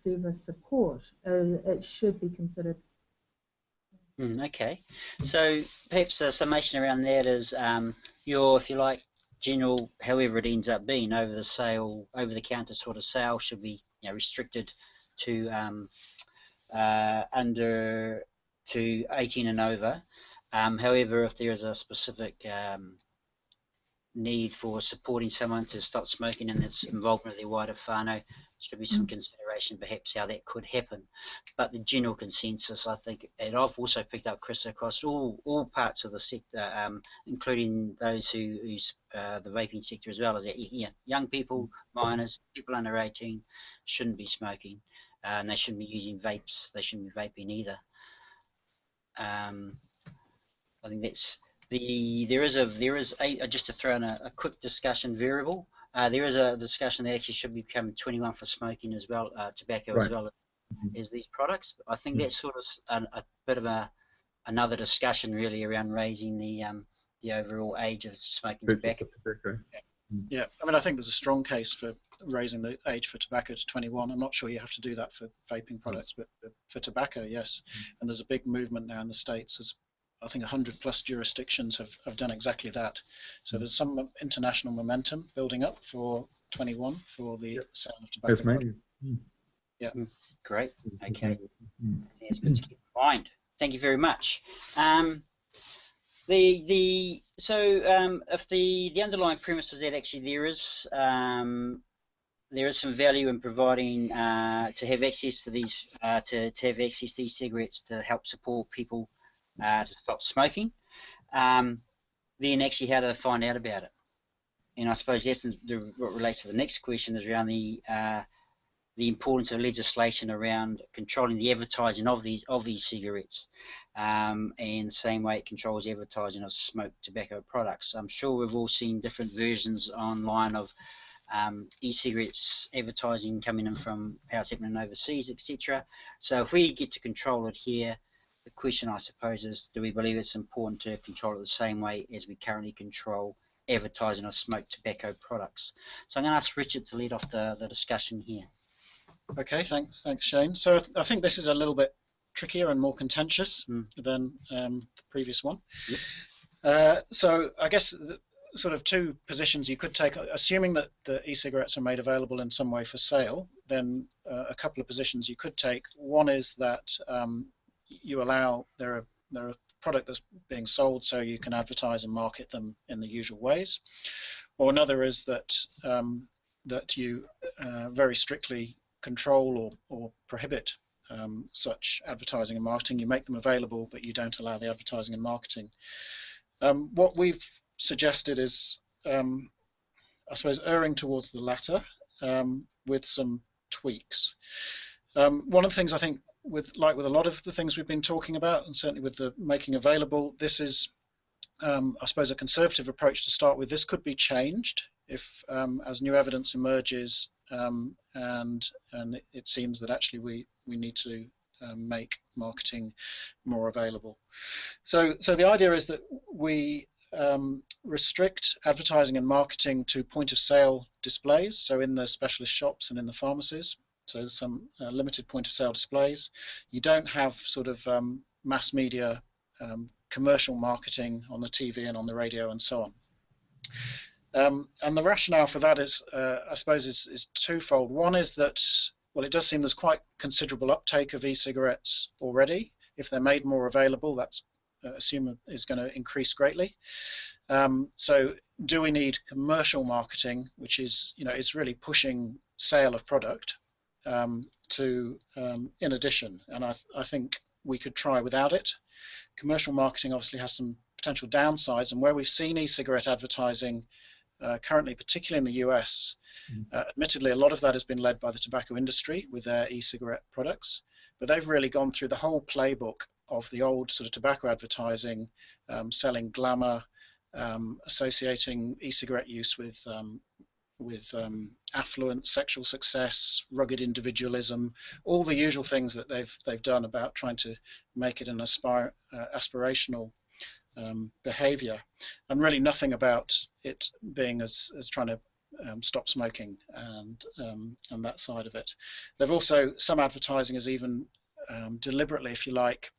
service support, it should be considered. Okay, so perhaps a summation around that is your, if you like, general, however it ends up being, over the counter sort of sale should be, you know, restricted to under to 18 and over. However, if there is a specific need for supporting someone to stop smoking and its involvement of their wider whānau, should be some consideration perhaps how that could happen. But the general consensus, I think, and I've also picked up, Chris, across all parts of the sector, including those who use the vaping sector as well, is that young people, minors, people under 18 shouldn't be smoking, and they shouldn't be using vapes, they shouldn't be vaping either. I think that's there is just to throw in a quick discussion variable. There is a discussion that actually should become 21 for smoking as well, tobacco as well as these products. I think that's sort of a bit of another discussion really around raising the overall age of smoking tobacco. Yeah, I mean, I think there's a strong case for raising the age for tobacco to 21. I'm not sure you have to do that for vaping products, but for tobacco, yes. And there's a big movement now in the States. As I think 100+ jurisdictions have done exactly that. So there's some international momentum building up for 21 for the sale of tobacco products. Yeah. Great. Okay. That's good to keep in mind. Thank you very much. If the underlying premise is that actually there is some value in providing to have access to these cigarettes to help support people to stop smoking, then actually how do they find out about it? And I suppose that's what relates to the next question is around the importance of legislation around controlling the advertising of these cigarettes, and the same way it controls advertising of smoked tobacco products. I'm sure we've all seen different versions online of e-cigarettes advertising coming in from how it's happening overseas, etc. So if we get to control it here, the question I suppose is, do we believe it's important to control it the same way as we currently control advertising of smoked tobacco products? So I'm going to ask Richard to lead off the discussion here. Okay, thanks Shane. So I think this is a little bit trickier and more contentious than the previous one. So I guess sort of two positions you could take. Assuming that the e-cigarettes are made available in some way for sale, then a couple of positions you could take. One is that you allow they're a product that's being sold, so you can advertise and market them in the usual ways. Or another is that that you very strictly control or prohibit such advertising and marketing. You make them available, but you don't allow the advertising and marketing. What we've suggested is, I suppose, erring towards the latter. with some tweaks. One of the things I think, with a lot of the things we've been talking about, and certainly with the making available, this is, I suppose, a conservative approach to start with. This could be changed if, as new evidence emerges, and it seems that actually we need to make marketing more available. So the idea is that we restrict advertising and marketing to point of sale displays, so in the specialist shops and in the pharmacies, so some limited point of sale displays. You don't have sort of mass media commercial marketing on the TV and on the radio and so on. And the rationale for that is, I suppose, is twofold. One is that, well, it does seem there's quite considerable uptake of e-cigarettes already. If they're made more available, that's assume is going to increase greatly. So do we need commercial marketing, which is, is really pushing sale of product to in addition? And I think we could try without it. Commercial marketing obviously has some potential downsides, and where we've seen e-cigarette advertising currently, particularly in the US, admittedly a lot of that has been led by the tobacco industry with their e-cigarette products, but they've really gone through the whole playbook of the old sort of tobacco advertising, selling glamour, associating e-cigarette use with affluence, sexual success, rugged individualism, all the usual things that they've done about trying to make it an aspirational behavior, and really nothing about it being as trying to stop smoking and that side of it. They've also, some advertising has even deliberately, if you like,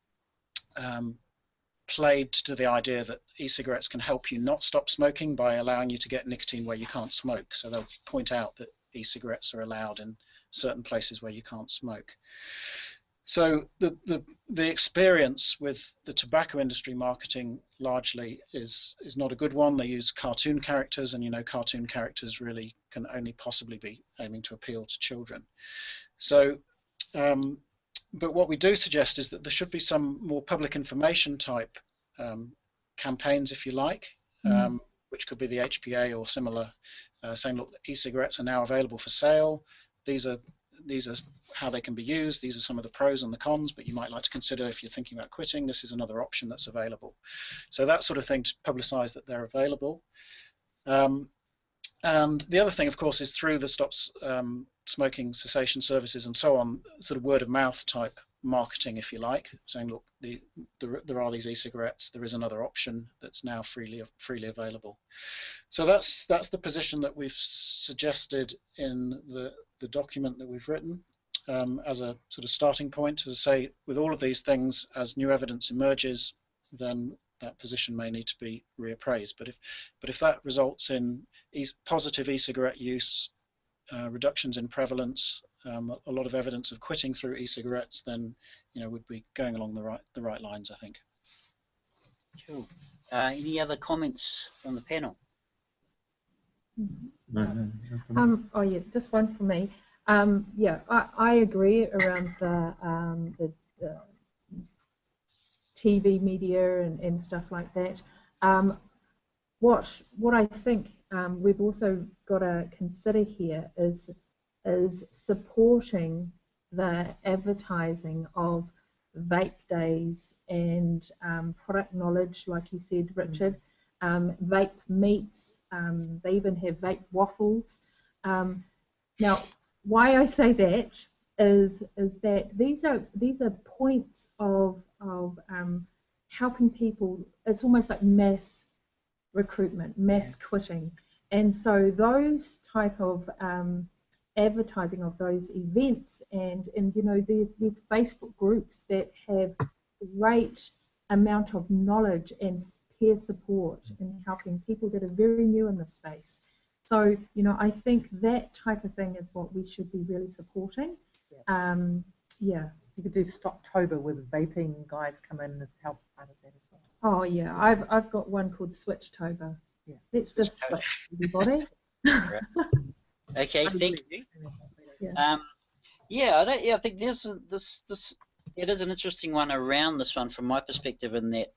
played to the idea that e-cigarettes can help you not stop smoking by allowing you to get nicotine where you can't smoke. So they'll point out that e-cigarettes are allowed in certain places where you can't smoke. So the experience with the tobacco industry marketing largely is not a good one. They use cartoon characters, and cartoon characters really can only possibly be aiming to appeal to children. So but what we do suggest is that there should be some more public information type campaigns, if you like, which could be the HPA or similar, saying, look, e-cigarettes are now available for sale. These are how they can be used. These are some of the pros and the cons, but you might like to consider, if you're thinking about quitting, this is another option that's available. So that sort of thing, to publicize that they're available. And the other thing, of course, is through the Stop Smoking cessation services and so on, sort of word of mouth type marketing, if you like, saying, look, there are these e-cigarettes, there is another option that's now freely available. So that's the position that we've suggested in the document that we've written as a sort of starting point. As I say, with all of these things, as new evidence emerges, then that position may need to be reappraised. But if that results in positive e-cigarette use, reductions in prevalence, a lot of evidence of quitting through e-cigarettes, then we'd be going along the right lines, I think. Cool. Any other comments from the panel? No. Oh yeah, just one from me. Yeah, I agree around the TV media and stuff like that. What I think we've also got to consider here is supporting the advertising of vape days and product knowledge, like you said, Richard. Vape meats. They even have vape waffles. Now, why I say that is that these are points of helping people. It's almost like mass recruitment, mass quitting, and so those type of advertising of those events, and there's Facebook groups that have great amount of knowledge and peer support in helping people that are very new in the space. So I think that type of thing is what we should be really supporting. Yeah. You could do Stoptober where the vaping guys come in and help part of that as well. Oh yeah, I've got one called Switchtober. Yeah. Let's just switch, everybody. Okay, thank you. Yeah. I think this it is an interesting one around this one from my perspective, in that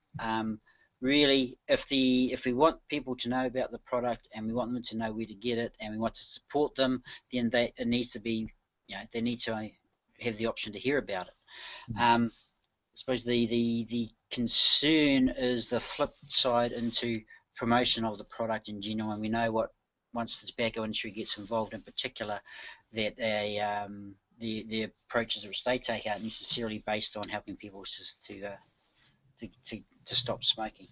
really, if we want people to know about the product and we want them to know where to get it and we want to support them, then it needs to be, they need to have the option to hear about it. I suppose the concern is the flip side into promotion of the product in general, and we know once the tobacco industry gets involved in particular, that the approaches which they take aren't necessarily based on helping people to stop smoking.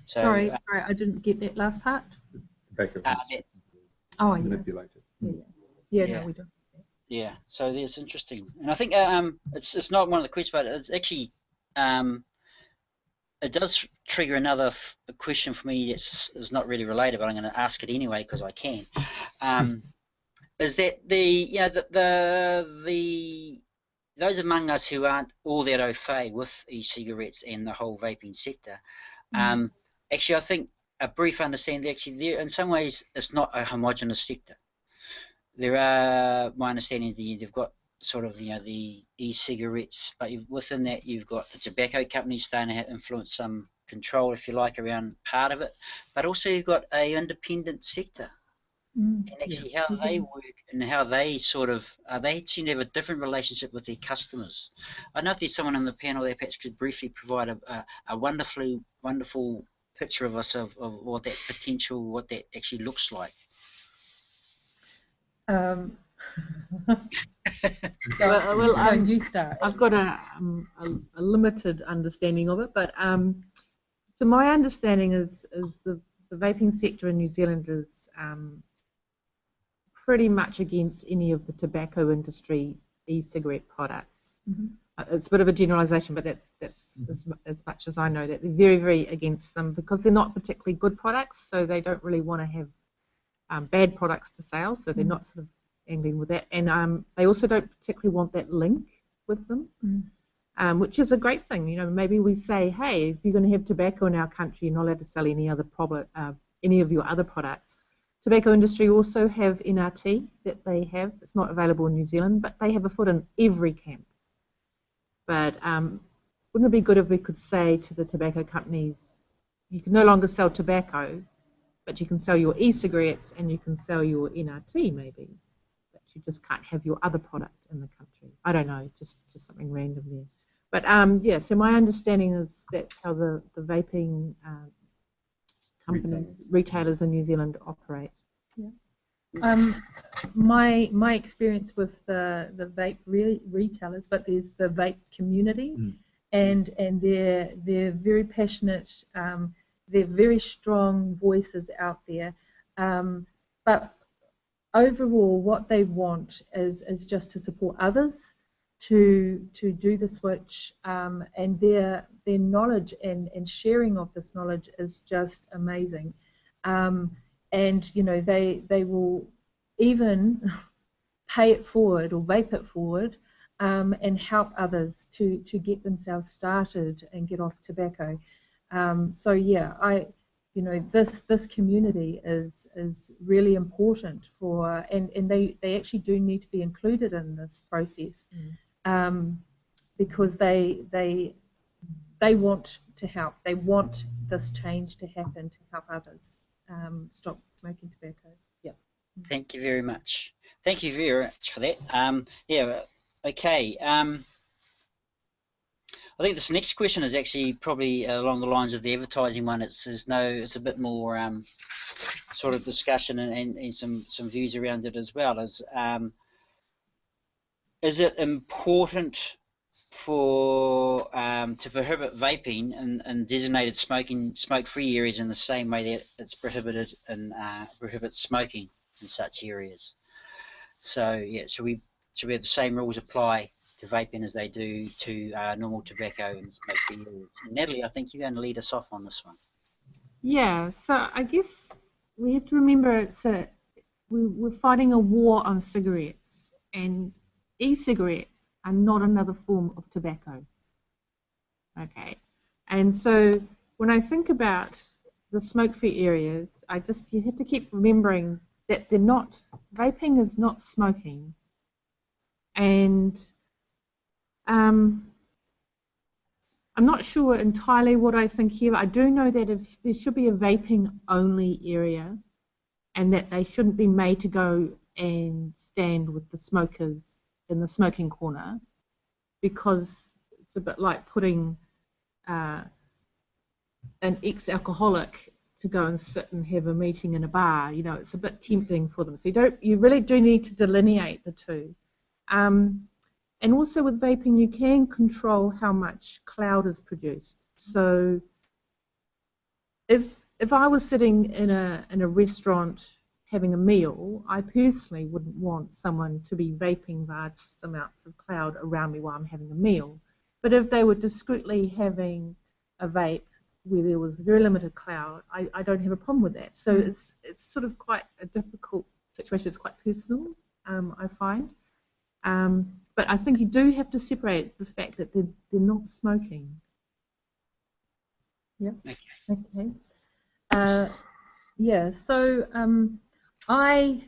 So, sorry, I didn't get that last part. Tobacco Oh, manipulated. Yeah, no, we don't. Yeah, so that's interesting, and I think it's not one of the questions, but it's actually it does trigger another question for me that's not really related, but I'm going to ask it anyway because I can. Is that those among us who aren't all that au fait with e-cigarettes and the whole vaping sector, actually I think a brief understanding there in some ways it's not a homogenous sector. There are, my understanding is that you've got sort of the e-cigarettes, but within that you've got the tobacco companies starting to influence some control, if you like, around part of it, but also you've got a independent sector. And actually how they work and how they sort of, they seem to have a different relationship with their customers. I don't know if there's someone on the panel that perhaps could briefly provide a wonderful picture of us of what that potential, what that actually looks like. You start. I've got a limited understanding of it, but so my understanding is the vaping sector in New Zealand is pretty much against any of the tobacco industry e-cigarette products. It's a bit of a generalisation, but that's as much as I know, that they're very, very against them because they're not particularly good products, so they don't really want to have bad products to sell, so they're not sort of angling with that, and they also don't particularly want that link with them, which is a great thing. Maybe we say, hey, if you're going to have tobacco in our country, you're not allowed to sell any of your other products. Tobacco industry also have NRT that they have. It's not available in New Zealand, but they have a foot in every camp. But wouldn't it be good if we could say to the tobacco companies, you can no longer sell tobacco, but you can sell your e-cigarettes and you can sell your NRT maybe, but you just can't have your other product in the country. I don't know, just something random there. But yeah, so my understanding is that's how the vaping companies, retailers in New Zealand operate. Yeah. My experience with the vape retailers, but there's the vape community, and they're very passionate. They're very strong voices out there, but overall, what they want is just to support others to do the switch, and their knowledge and sharing of this knowledge is just amazing. And they will even pay it forward or vape it forward, and help others to get themselves started and get off tobacco. So yeah, this community is really important for, and they actually do need to be included in this process, because they want to help. They want this change to happen to help others stop smoking tobacco. Yeah. Thank you very much. Thank you very much for that. Yeah. Okay. I think this next question is actually probably along the lines of the advertising one. It's a bit more sort of discussion and some views around it as well. Is it important for to prohibit vaping in designated smoke-free areas in the same way that it's prohibited and prohibits smoking in such areas? So yeah, should we have the same rules apply to vaping as they do to normal tobacco and smoke-free areas? Natalie, I think you're going to lead us off on this one. Yeah, so I guess we have to remember we're fighting a war on cigarettes, and e-cigarettes are not another form of tobacco. Okay, and so when I think about the smoke-free areas, you have to keep remembering that vaping is not smoking, and I'm not sure entirely what I think here. I do know that if there should be a vaping only area, and that they shouldn't be made to go and stand with the smokers in the smoking corner, because it's a bit like putting an ex-alcoholic to go and sit and have a meeting in a bar. You know, it's a bit tempting for them. So you really do need to delineate the two. And also with vaping, you can control how much cloud is produced. So if I was sitting in a restaurant having a meal, I personally wouldn't want someone to be vaping vast amounts of cloud around me while I'm having a meal. But if they were discreetly having a vape where there was very limited cloud, I don't have a problem with that. So it's sort of quite a difficult situation. It's quite personal, I find. But I think you do have to separate the fact that they're not smoking. Yeah. Okay. Yeah. So I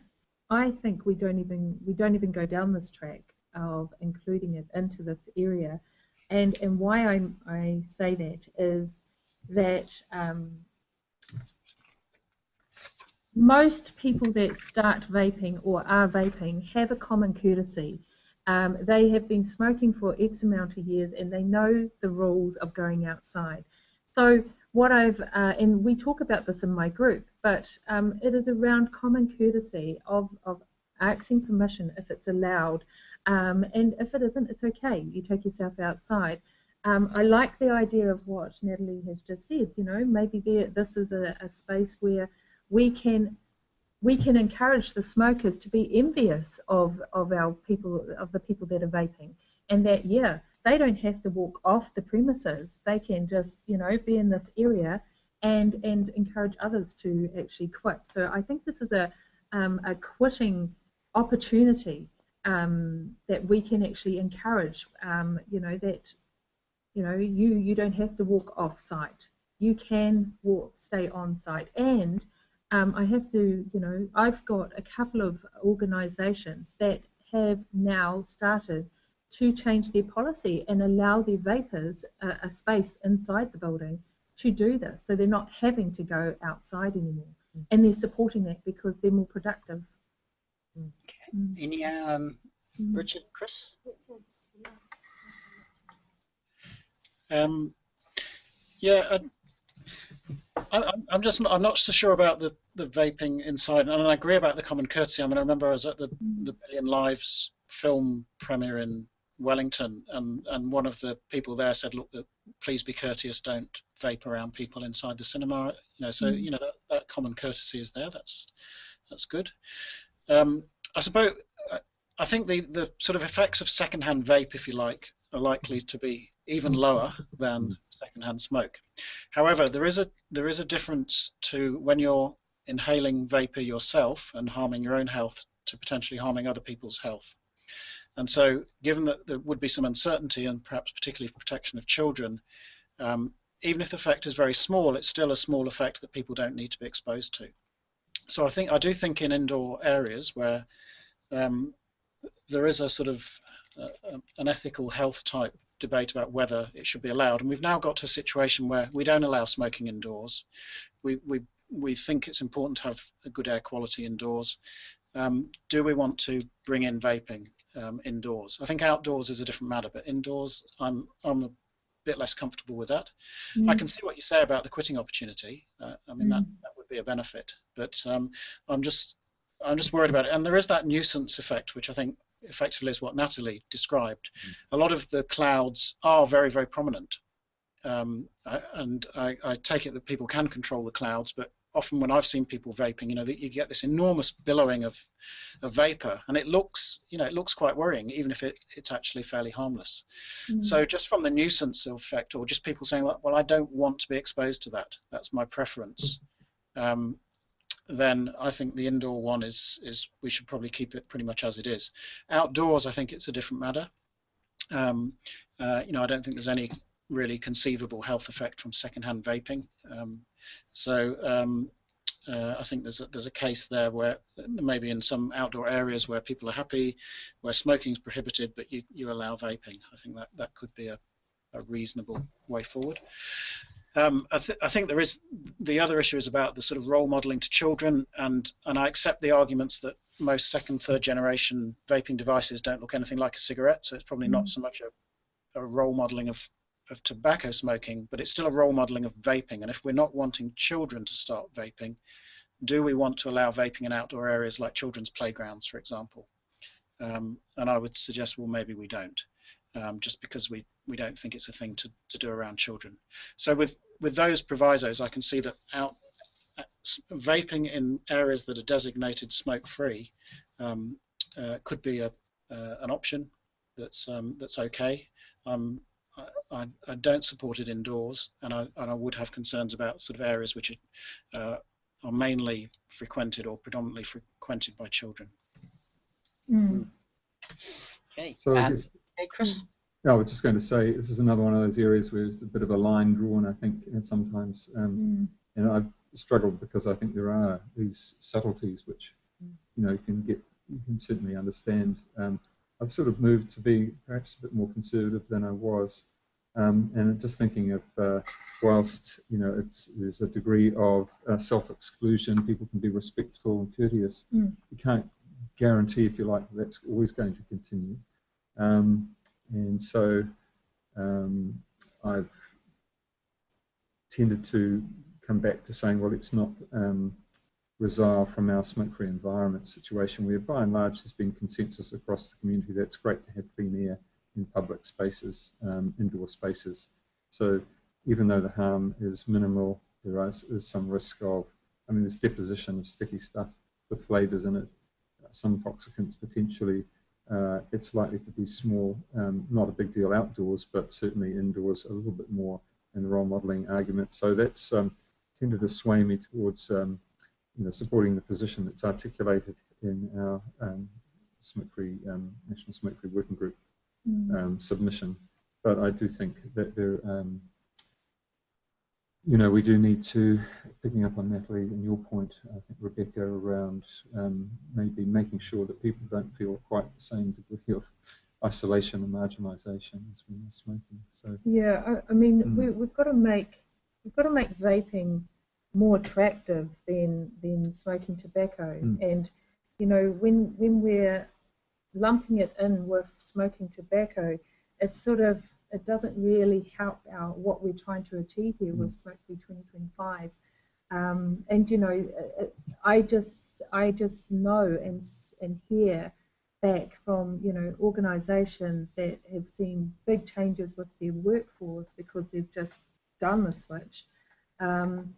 think we don't even go down this track of including it into this area, and why I say that is that most people that start vaping or are vaping have a common courtesy. They have been smoking for X amount of years and they know the rules of going outside. So what and we talk about this in my group, but it is around common courtesy of asking permission if it's allowed, and if it isn't, it's okay. You take yourself outside. I like the idea of what Natalie has just said. You know, maybe this is a space where we can encourage the smokers to be envious of the people that are vaping, and that they don't have to walk off the premises. They can just be in this area and encourage others to actually quit. So I think this is a quitting opportunity that we can actually encourage. That you don't have to walk off site. You can stay on site. And I have to, I've got a couple of organisations that have now started to change their policy and allow their vapers a space inside the building to do this. So they're not having to go outside anymore. And they're supporting that because they're more productive. Okay. Any, Richard, Chris? Yeah, I'm not so sure about the vaping inside, and I agree about the common courtesy. I mean, I remember I was at the Billion Lives film premiere in Wellington, and one of the people there said, "Look, please be courteous. Don't vape around people inside the cinema." So that common courtesy is there. That's good. I suppose I think the sort of effects of secondhand vape, if you like, are likely to be even lower than secondhand smoke. However, there is a difference to when you're inhaling vapor yourself and harming your own health to potentially harming other people's health. And so, given that there would be some uncertainty and perhaps particularly protection of children, even if the effect is very small, it's still a small effect that people don't need to be exposed to. So I do think in indoor areas where there is a sort of an ethical health type debate about whether it should be allowed, and we've now got to a situation where we don't allow smoking indoors. We think it's important to have a good air quality indoors. Do we want to bring in vaping indoors? I think outdoors is a different matter, but indoors I'm a bit less comfortable with that. I can see what you say about the quitting opportunity. I mean that would be a benefit, but I'm just worried about it. And there is that nuisance effect, which I think effectively is what Natalie described. A lot of the clouds are very, very prominent, and I take it that people can control the clouds, but often when I've seen people vaping, you get this enormous billowing of vapor, and it looks quite worrying, even if it's actually fairly harmless. So just from the nuisance effect, or just people saying, well, I don't want to be exposed to that, that's my preference, then I think the indoor one is we should probably keep it pretty much as it is. Outdoors, I think it's a different matter. I don't think there's any really conceivable health effect from secondhand vaping. I think there's a case there where maybe in some outdoor areas where people are happy, where smoking is prohibited, but you allow vaping. I think that could be reasonable way forward. I think there is the other issue is about the sort of role modelling to children, and I accept the arguments that most second, third generation vaping devices don't look anything like a cigarette, so it's probably not so much a role modelling of tobacco smoking, but it's still a role modelling of vaping. And if we're not wanting children to start vaping, do we want to allow vaping in outdoor areas like children's playgrounds, for example? And I would suggest, well, maybe we don't, just because we don't think it's a thing to do around children. So with those provisos, I can see that vaping in areas that are designated smoke-free could be an option that's okay. I don't support it indoors, and I would have concerns about sort of areas which are mainly frequented or predominantly frequented by children. Okay. So hey, Chris. I was just going to say, this is another one of those areas where there's a bit of a line drawn, I think, and sometimes, and I've struggled because I think there are these subtleties which, you can certainly understand. I've sort of moved to be perhaps a bit more conservative than I was, and just thinking of whilst there's a degree of self-exclusion, people can be respectful and courteous. You can't guarantee, if you like, that that's always going to continue. And so I've tended to come back to saying, well, it's not resile from our smoke-free environment situation, where by and large there's been consensus across the community that it's great to have clean air in public spaces, indoor spaces. So even though the harm is minimal, there is some risk of, there's deposition of sticky stuff with flavours in it, some toxicants potentially. It's likely to be small, not a big deal outdoors, but certainly indoors a little bit more in the role modelling argument. So that's tended to sway me towards supporting the position that's articulated in our smoke-free National Smoke-Free Working Group submission. But I do think that there, we do need to, picking up on Natalie and your point, I think Rebecca, around maybe making sure that people don't feel quite the same degree of isolation and marginalisation as when they're smoking. So yeah, we've got to make vaping more attractive than smoking tobacco. And when we're lumping it in with smoking tobacco, it doesn't really help what we're trying to achieve here with Smoke Free 2025. And I just know and hear back from organisations that have seen big changes with their workforce because they've just done the switch. And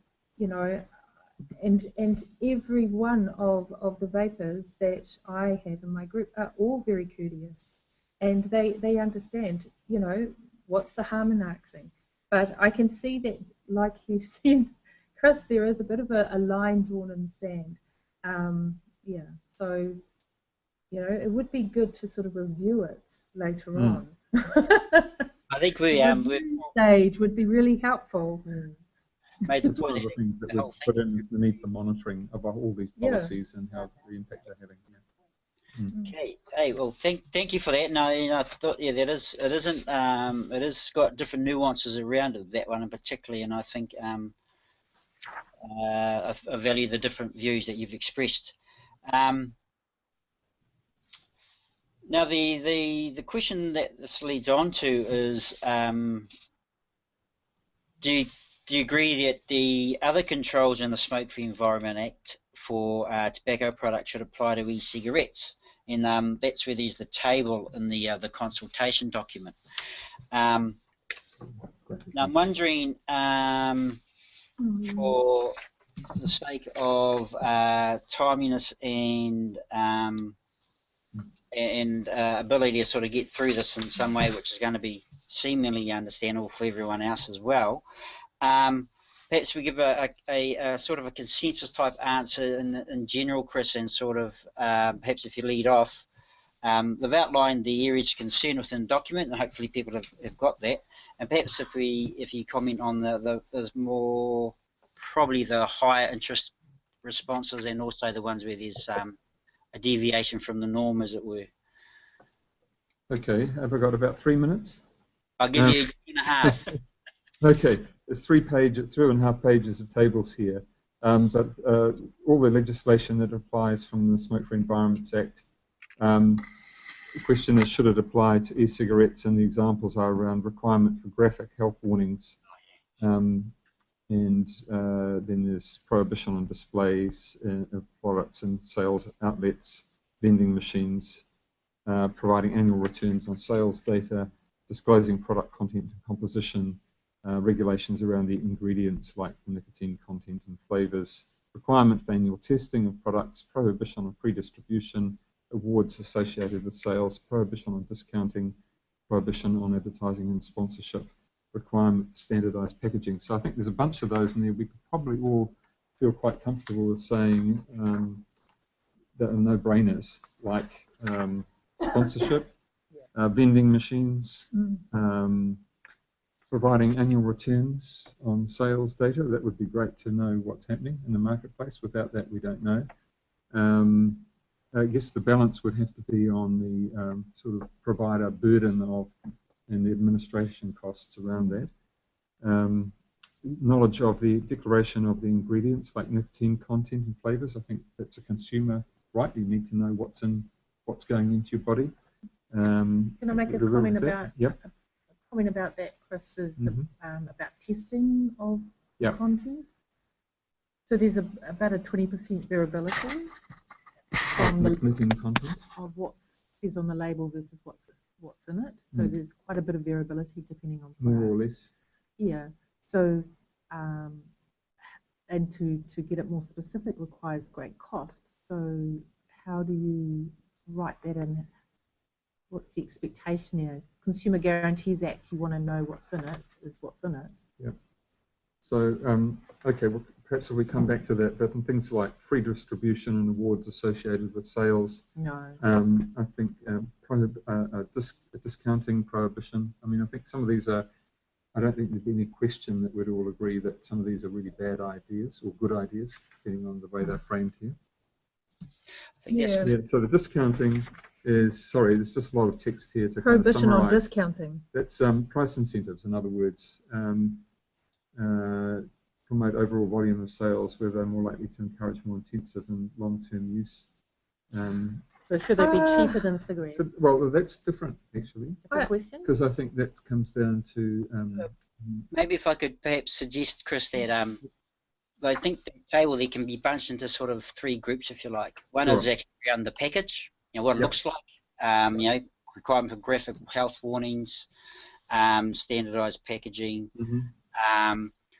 every one of the vapers that I have in my group are all very courteous, and they understand, what's the harm in asking. But I can see that, like you said, Chris, there is a bit of a line drawn in the sand. So, it would be good to sort of review it later on. I think stage would be really helpful. It's one of the things that we've put in is the need for monitoring of all these policies and how the impact they're having. Okay. Hey, well, thank you for that. No, I thought it has got different nuances around it, that one in particular, and I think I value the different views that you've expressed. Now, the question that this leads on to is, do you agree that the other controls in the Smoke-Free Environment Act for tobacco products should apply to e-cigarettes? And that's where there's the table in the consultation document. Now I'm wondering, for the sake of timeliness and ability to sort of get through this in some way which is going to be seemingly understandable for everyone else as well, perhaps we give a sort of a consensus type answer in general, Chris, and sort of perhaps if you lead off, they've outlined the areas of concern within the document, and hopefully people have got that. And perhaps if you comment on there's more probably the higher interest responses, and also the ones where there's a deviation from the norm, as it were. Okay, have I got about 3 minutes? I'll give you 2.5. Okay, there's 3.5 pages of tables here, but all the legislation that applies from the Smoke-Free Environments Act. The question is, should it apply to e-cigarettes? And the examples are around requirement for graphic health warnings, and then there's prohibition on displays of products and sales outlets, vending machines, providing annual returns on sales data, disclosing product content and composition, regulations around the ingredients like the nicotine content and flavours, requirement for annual testing of products, prohibition on free distribution, awards associated with sales, prohibition on discounting, prohibition on advertising and sponsorship, requirement for standardised packaging. So I think there's a bunch of those in there. We could probably all feel quite comfortable with saying that are no-brainers, like sponsorship, vending machines, providing annual returns on sales data. That would be great to know what's happening in the marketplace. Without that, we don't know. I guess the balance would have to be on the sort of provider burden of and the administration costs around that. Knowledge of the declaration of the ingredients like nicotine content and flavours. I think that's a consumer right. You need to know what's going into your body. Can I make a comment about? Yep. A comment about that, Chris, is about testing of content. So there's about a 20% variability from the nicotine content of what says on the label versus what's in it. So there's quite a bit of variability depending on products. More or less. Yeah. So and to get it more specific requires great cost. So how do you write that in? What's the expectation there? Consumer Guarantees Act, you want to know what's in it, is what's in it. Yeah. So, okay, well, perhaps if we come back to that, but in things like free distribution and awards associated with sales, I think discounting prohibition. I mean, I think some of these are, I don't think there'd be any question that we'd all agree that some of these are really bad ideas or good ideas, depending on the way they're framed here. So the discounting is, sorry, there's just a lot of text here to prohibition kind of on discounting. That's price incentives, in other words. Promote overall volume of sales where they're more likely to encourage more intensive and long-term use. So should they be cheaper than cigarettes? Well, that's different, actually. Question? Because I think that comes down to... maybe if I could perhaps suggest, Chris, that I think the table there can be bunched into sort of 3 groups, if you like. One is actually around the package, what it looks like, requirement for graphic health warnings, standardised packaging.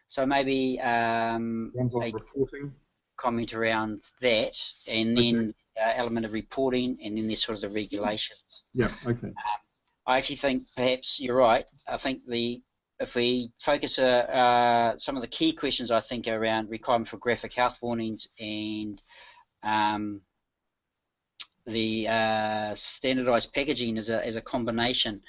So maybe a reporting comment around that, and then element of reporting, and then there's sort of the regulations. Yeah, okay. I actually think perhaps you're right. I think if we focus some of the key questions, I think, are around requirement for graphic health warnings and the standardised packaging as a combination.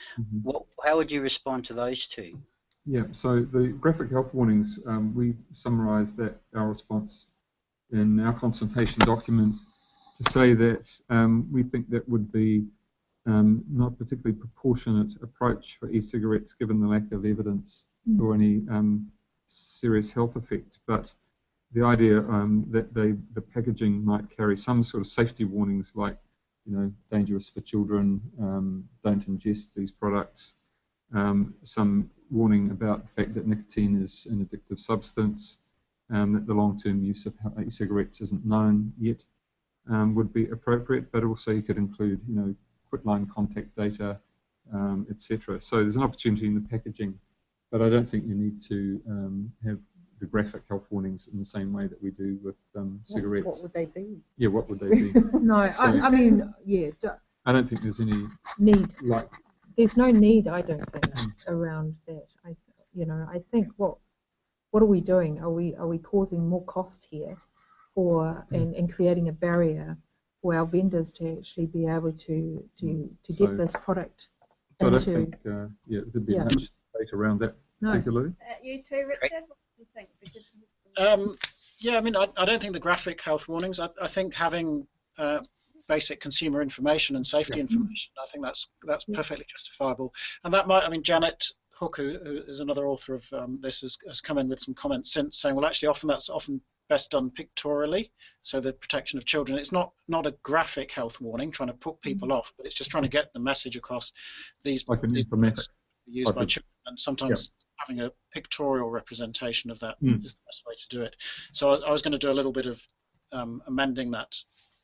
How would you respond to those two? Yeah, so the graphic health warnings, we summarised that our response in our consultation document to say that we think that would be not particularly proportionate approach for e-cigarettes given the lack of evidence for any serious health effect. But the idea that the packaging might carry some sort of safety warnings like, dangerous for children, don't ingest these products, some warning about the fact that nicotine is an addictive substance, that the long-term use of e-cigarettes isn't known yet, would be appropriate, but also you could include, quitline contact data, etc. So there's an opportunity in the packaging, but I don't think you need to have the graphic health warnings in the same way that we do with cigarettes. What would they be? Yeah, what would they be? No, so, I mean, yeah. I don't think there's any need. There's no need, I don't think, around that. I think what are we doing? Are we causing more cost here, and creating a barrier for our vendors to actually be able to get this product so into? I don't think there'd be much debate around that particularly. You too, Richard? What do you think? Yeah, I mean, I don't think the graphic health warnings. I think having basic consumer information and safety information, I think that's perfectly justifiable. And that might, I mean, Janet Hook, who is another author of this, has come in with some comments since, saying, well, actually, that's often best done pictorially, so the protection of children. It's not a graphic health warning trying to put people off, but it's just trying to get the message across. These like an informatic used by children, and sometimes having a pictorial representation of that is the best way to do it. So I was going to do a little bit of amending that,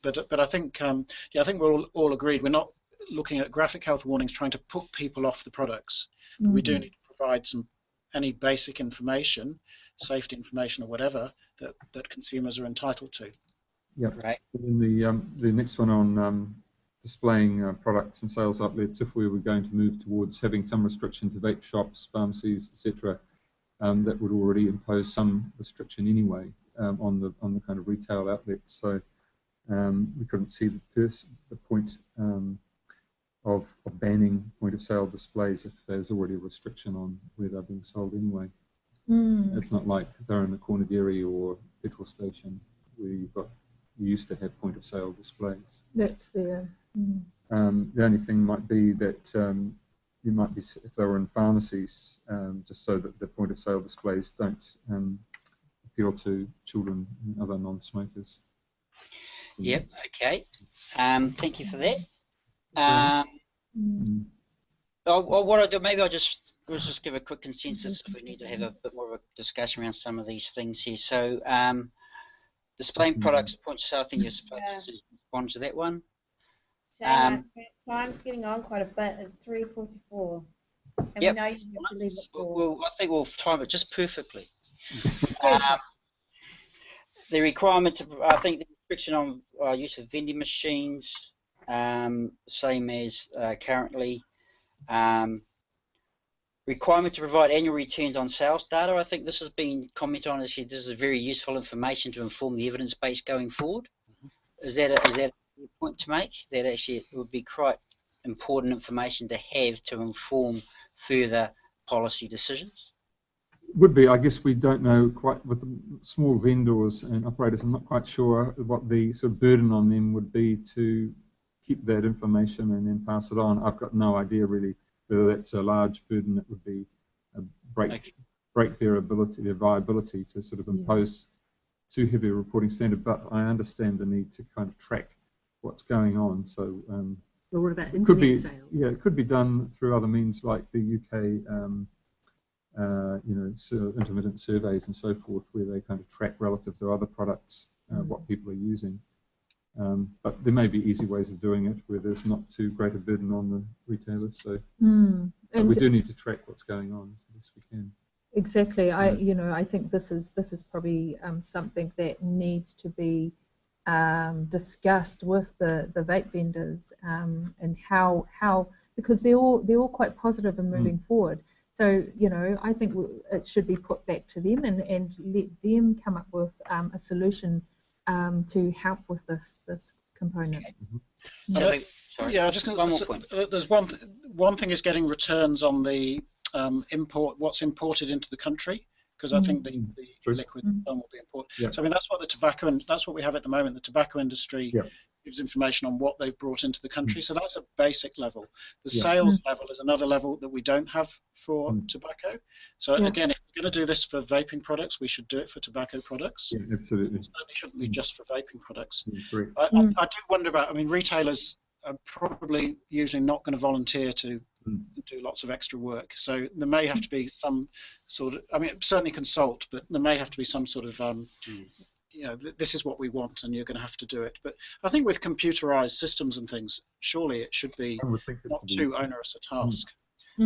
but I think I think we're all agreed. We're not looking at graphic health warnings trying to put people off the products. We do need to provide any basic information, safety information or whatever that consumers are entitled to. Yeah. Right. And the next one on displaying products and sales outlets, if we were going to move towards having some restriction to vape shops, pharmacies, etc., that would already impose some restriction anyway on the kind of retail outlets. So we couldn't see the point of banning point of sale displays if there's already a restriction on where they're being sold anyway. It's not like they're in a corner dairy or petrol station where you used to have point of sale displays. That's there. The only thing might be that you might be, if they were in pharmacies, just so that the point of sale displays don't appeal to children and other non-smokers. Yep. Okay. Thank you for that. What I'll do, maybe let's just give a quick consensus if we need to have a bit more of a discussion around some of these things here. So, displaying products, point of sale, I think you're supposed to respond to that one. Time's getting on quite a bit. It's 3:44, and we know you have to leave it for. Well, I think we'll time it just perfectly. The requirement, I think the restriction on use of vending machines, same as currently. Requirement to provide annual returns on sales data. I think this has been commented on. This is very useful information to inform the evidence base going forward. Is that a point to make? That actually it would be quite important information to have to inform further policy decisions. Would be. I guess we don't know quite with small vendors and operators. I'm not quite sure what the sort of burden on them would be to keep that information and then pass it on. I've got no idea really whether that's a large burden that would be break their ability, their viability to sort of impose too heavy a reporting standard. But I understand the need to kind of track what's going on. So well, what about internet sales? Yeah, it could be done through other means like the UK, intermittent surveys and so forth, where they kind of track relative to other products what people are using. But there may be easy ways of doing it where there's not too great a burden on the retailers. So we do need to track what's going on as best we can. Exactly. I think this is probably something that needs to be discussed with the vape vendors and how because they're all quite positive in moving forward. So I think it should be put back to them and let them come up with a solution to help with this component. Sorry, yeah, just one more point. There's one thing is getting returns on the what's imported into the country, because I think the liquid will be important. Yeah. So I mean that's what we have at the moment. The tobacco industry gives information on what they've brought into the country. So that's a basic level. The sales level is another level that we don't have for tobacco. So again, if we're going to do this for vaping products, we should do it for tobacco products. Yeah, absolutely. It certainly shouldn't be just for vaping products. I do wonder about, I mean, retailers are probably usually not going to volunteer to do lots of extra work. So there may have to be some sort of, I mean, certainly consult, but there may have to be some sort of, this is what we want and you're going to have to do it. But I think with computerized systems and things, surely it should be not too onerous a task.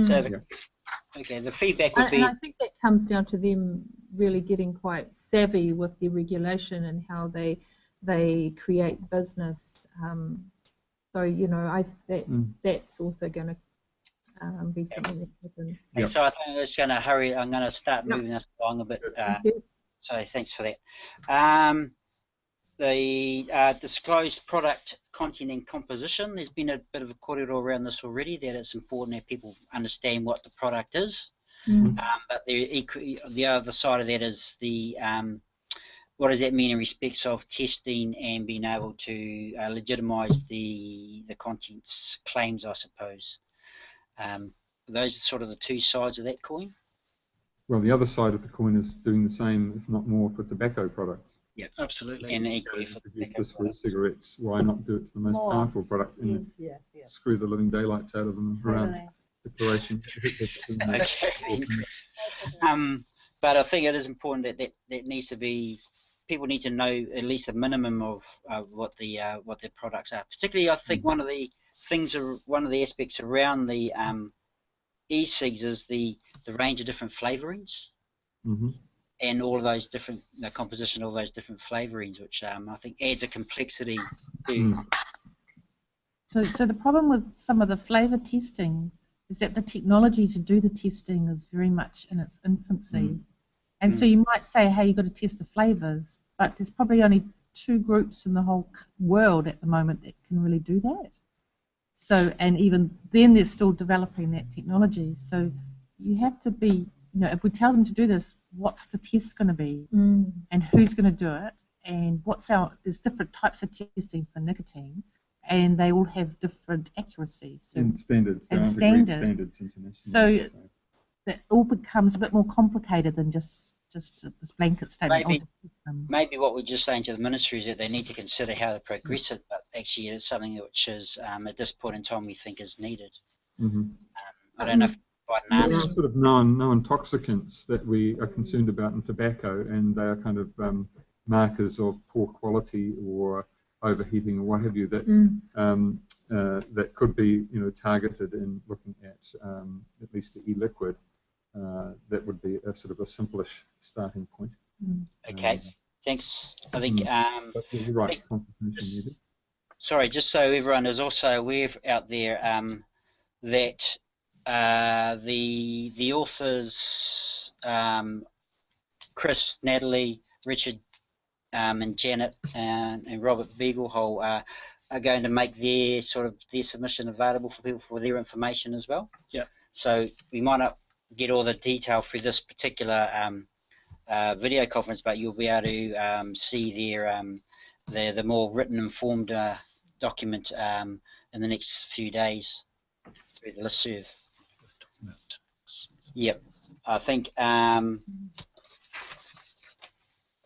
So the feedback would be... And I think that comes down to them really getting quite savvy with the regulation and how they create business. So, that's also going to be something that happens. Yep. So I think I'm just going to hurry. I'm going to start moving us along a bit. So thanks for that. The disclosed product content and composition, there's been a bit of a corridor around this already, that it's important that people understand what the product is. But the other side of that is the what does that mean in respects of testing and being able to legitimise the contents claims, I suppose. those sort of the two sides of that coin? Well, the other side of the coin is doing the same, if not more, for tobacco products. Yeah, absolutely. And equally for Introduce this for e-cigarettes. Why not do it to the most harmful product and screw the living daylights out of them around declaration? Okay. But I think it is important that needs to be, people need to know at least a minimum of what their products are. Particularly, I think one of the aspects around the e-cigs is the range of different flavorings. And all of those different, the composition of all those different flavorings, which I think adds a complexity to. So the problem with some of the flavour testing is that the technology to do the testing is very much in its infancy. And so you might say, hey, you've got to test the flavours, but there's probably only 2 groups in the whole world at the moment that can really do that. So, and even then they're still developing that technology. So you have to be, if we tell them to do this, what's the test going to be, and who's going to do it, and there's different types of testing for nicotine, and they all have different accuracies. So, and standards. Standards internationally. So that all becomes a bit more complicated than just this blanket statement. Maybe what we're just saying to the ministry is that they need to consider how to progress it, but actually it's something which is, at this point in time, we think is needed. I don't know if there are sort of known intoxicants that we are concerned about in tobacco, and they are kind of markers of poor quality or overheating or what have you that that could be targeted in looking at least the e-liquid. That would be a sort of a simplish starting point. Okay, thanks. I think. But you're right. Consultation needed. Sorry, just so everyone is also aware out there that the authors, Chris, Natalie, Richard, and Janet, and Robert Beaglehole are going to make their submission available for people for their information as well. Yeah. So we might not get all the detail through this particular video conference, but you'll be able to see the more written, informed document in the next few days through the listserv. Yep, I think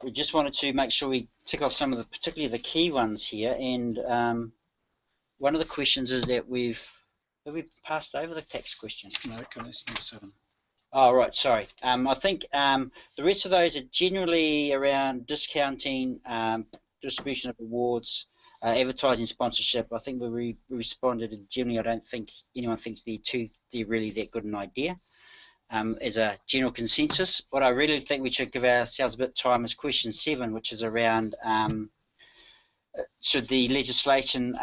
we just wanted to make sure we tick off some of particularly the key ones here. And one of the questions is that have we passed over the tax question? No, it's number 7. Oh, right, sorry. I think the rest of those are generally around discounting, distribution of awards, advertising, sponsorship. I think we responded, and generally I don't think anyone thinks they're really that good an idea. As a general consensus, what I really think we should give ourselves a bit of time is question 7, which is around should the legislation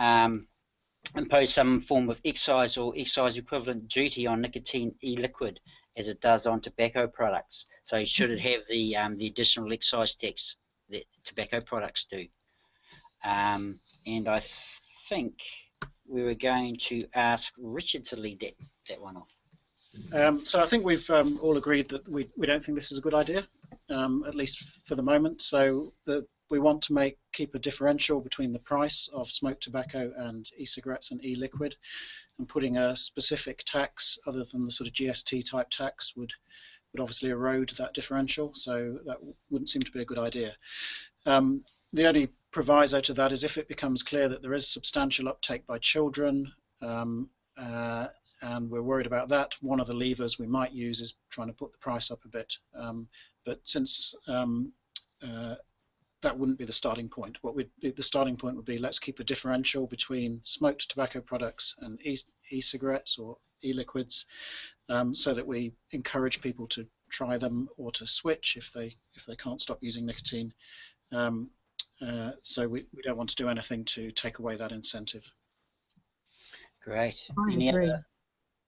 impose some form of excise or excise equivalent duty on nicotine e-liquid as it does on tobacco products. So should it have the additional excise tax that tobacco products do? And I think we were going to ask Richard to lead that one off. So I think we've all agreed that we don't think this is a good idea, at least for the moment. So we want to keep a differential between the price of smoked tobacco and e-cigarettes and e-liquid, and putting a specific tax other than the sort of GST type tax would obviously erode that differential. So that wouldn't seem to be a good idea. The only proviso to that is if it becomes clear that there is substantial uptake by children, and we're worried about that, one of the levers we might use is trying to put the price up a bit. But since that wouldn't be the starting point, the starting point would be, let's keep a differential between smoked tobacco products and e-cigarettes or e-liquids, so that we encourage people to try them or to switch if they can't stop using nicotine. So we don't want to do anything to take away that incentive. Great. Any other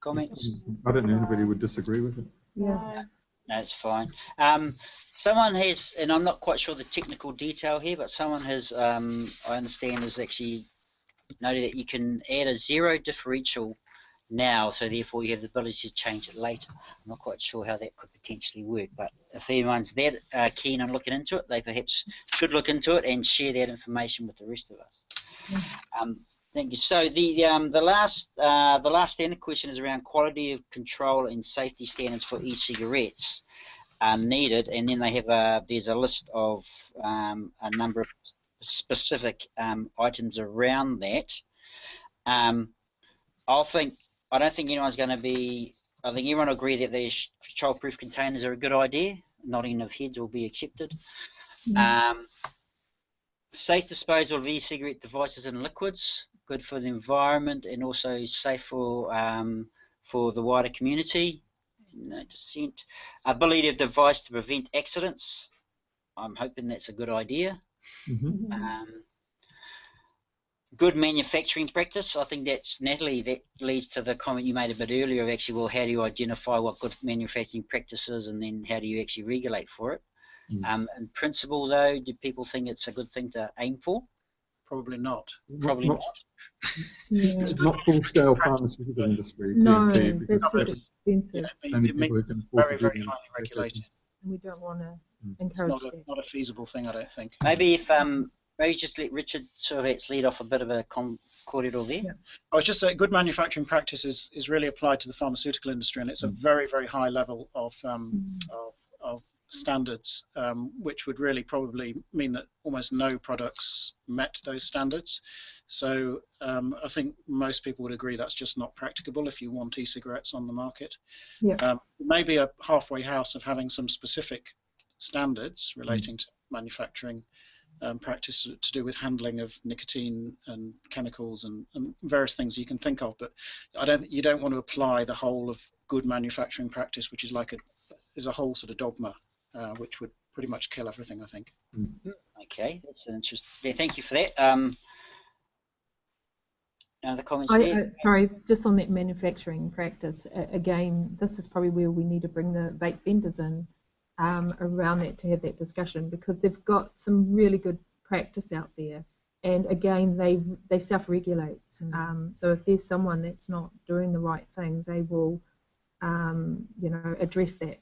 comments? I don't know anybody would disagree with it. Yeah. That's fine. Someone has, and I'm not quite sure the technical detail here, but someone has, I understand, has actually noted that you can add a 0 differential now, so therefore you have the ability to change it later. I'm not quite sure how that could potentially work, but if anyone's that keen on looking into it, they perhaps should look into it and share that information with the rest of us. Thank you. So the last standard question is around quality of control and safety standards for e-cigarettes are needed, and then they have there's a list of a number of specific items around that. I don't think anyone's going to be. I think everyone will agree that the child-proof containers are a good idea. Nodding of heads will be accepted. Safe disposal of e-cigarette devices and liquids, good for the environment and also safe for the wider community. No dissent. Ability of device to prevent accidents. I'm hoping that's a good idea. Good manufacturing practice. I think that's, Natalie, that leads to the comment you made a bit earlier of actually, well, how do you identify what good manufacturing practice is, and then how do you actually regulate for it? In principle, though, do people think it's a good thing to aim for? Probably not. Probably not. Yeah. Not full-scale pharmaceutical industry. No, GMP, that's because just expensive. only people who can afford Very, to do very them. highly regulated. And we don't want to It's encourage that. not a feasible thing, I don't think. Maybe if maybe just let Richard Survett's lead off a bit of a corridor there. Yeah. I was just saying, good manufacturing practice is really applied to the pharmaceutical industry, and it's a very, very high level of standards, which would really probably mean that almost no products met those standards. So I think most people would agree that's just not practicable if you want e-cigarettes on the market. Yeah. Maybe a halfway house of having some specific standards relating to manufacturing practice to do with handling of nicotine and chemicals and various things you can think of, but you don't want to apply the whole of good manufacturing practice, which is like a whole sort of dogma, which would pretty much kill everything, I think. Okay, that's an interesting. Yeah, thank you for that. Other comments there? Sorry, just on that manufacturing practice, again, this is probably where we need to bring the vape vendors in around that to have that discussion, because they've got some really good practice out there, and again, they self-regulate. So if there's someone that's not doing the right thing, they will, address that.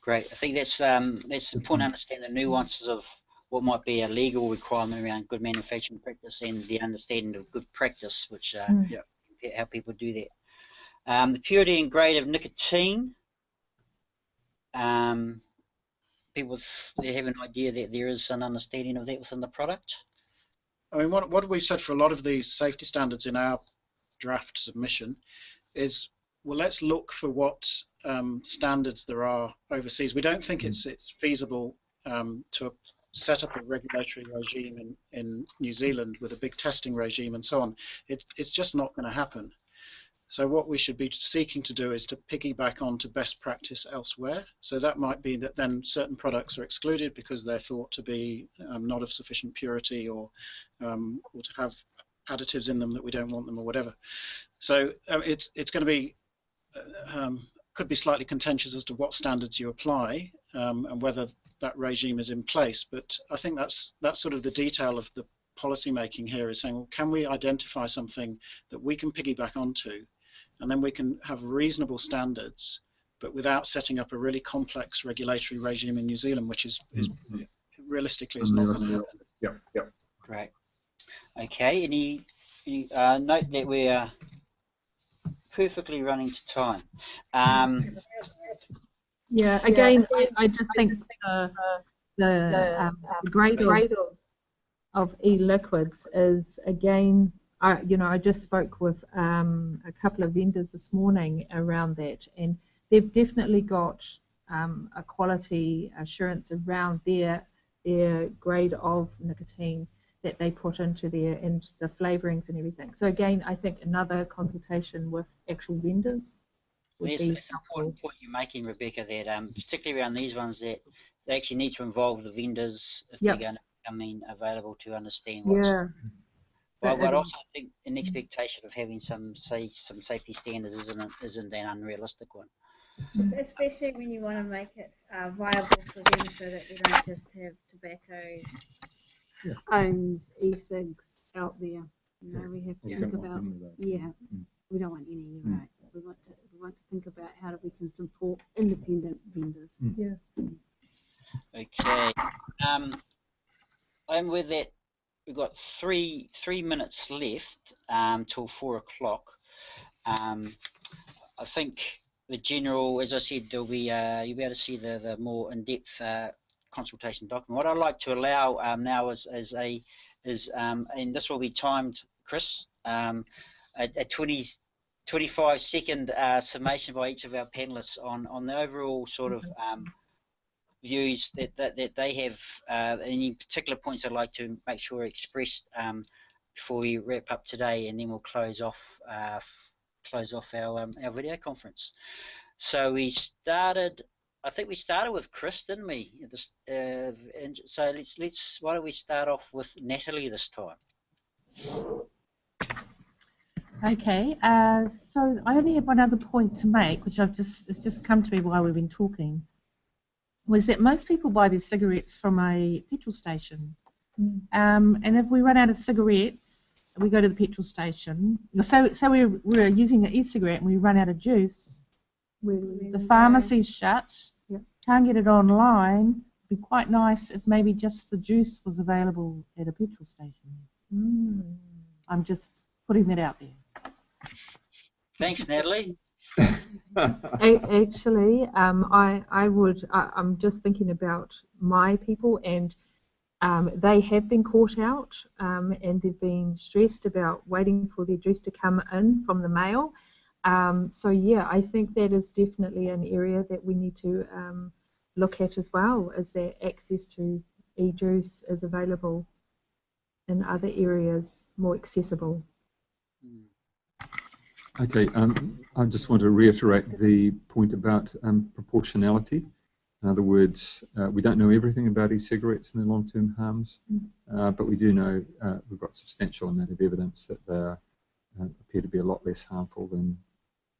Great. I think that's important to understand the nuances of what might be a legal requirement around good manufacturing practice and the understanding of good practice, which how people do that. The purity and grade of nicotine. People they have an idea that there is an understanding of that within the product. I mean, what we've said for a lot of these safety standards in our draft submission is, well, let's look for what standards there are overseas. We don't think it's feasible to set up a regulatory regime in New Zealand with a big testing regime and so on. It's just not going to happen. So what we should be seeking to do is to piggyback onto best practice elsewhere. So that might be that then certain products are excluded because they're thought to be not of sufficient purity, or to have additives in them that we don't want them, or whatever. So it's going to be could be slightly contentious as to what standards you apply and whether that regime is in place. But I think that's sort of the detail of the policy making here, is saying, well, can we identify something that we can piggyback onto, and then we can have reasonable standards, but without setting up a really complex regulatory regime in New Zealand, which is realistically is not going to happen. Yep. Great. Okay. Any note that we are perfectly running to time. Yeah. Again, I just think the grade of e-liquids is, again, I just spoke with a couple of vendors this morning around that, and they've definitely got a quality assurance around their grade of nicotine that they put into there, and the flavourings and everything. So again, I think another consultation with actual vendors would be That's an important point you're making, Rebecca, that particularly around these ones, that they actually need to involve the vendors if they're going to become available to understand what's. But I also think an expectation of having some safety standards isn't an unrealistic one. Especially when you want to make it viable for them, so that we don't just have tobacco owns e-cigs out there. We have to think about we don't want any, right? We want to think about how we can support independent vendors. Okay. And with that, we've got three minutes left till 4 o'clock. I think the general, as I said, there'll be you'll be able to see the more in-depth consultation document. What I'd like to allow now is and this will be timed, Chris, a 25-second summation by each of our panelists on the overall sort of views that they have, any particular points I'd like to make sure are expressed before we wrap up today, and then we'll close off our video conference. So we started. I think we started with Chris, didn't we? So let's. Why don't we start off with Natalie this time? Okay. So I only had one other point to make, which it's just come to me while we've been talking, was that most people buy their cigarettes from a petrol station, and if we run out of cigarettes, we go to the petrol station. So we're using an e-cigarette and we run out of juice. The pharmacy's shut. Yep. Can't get it online. It'd be quite nice if maybe just the juice was available at a petrol station. I'm just putting that out there. Thanks, Natalie. Actually, I'm just thinking about my people, and they have been caught out, and they've been stressed about waiting for their juice to come in from the mail. So yeah, I think that is definitely an area that we need to look at as well, is that access to e-juice is available in other areas, more accessible. Okay, I just want to reiterate the point about proportionality. In other words, we don't know everything about e-cigarettes and their long-term harms, but we do know we've got substantial amount of evidence that they appear to be a lot less harmful than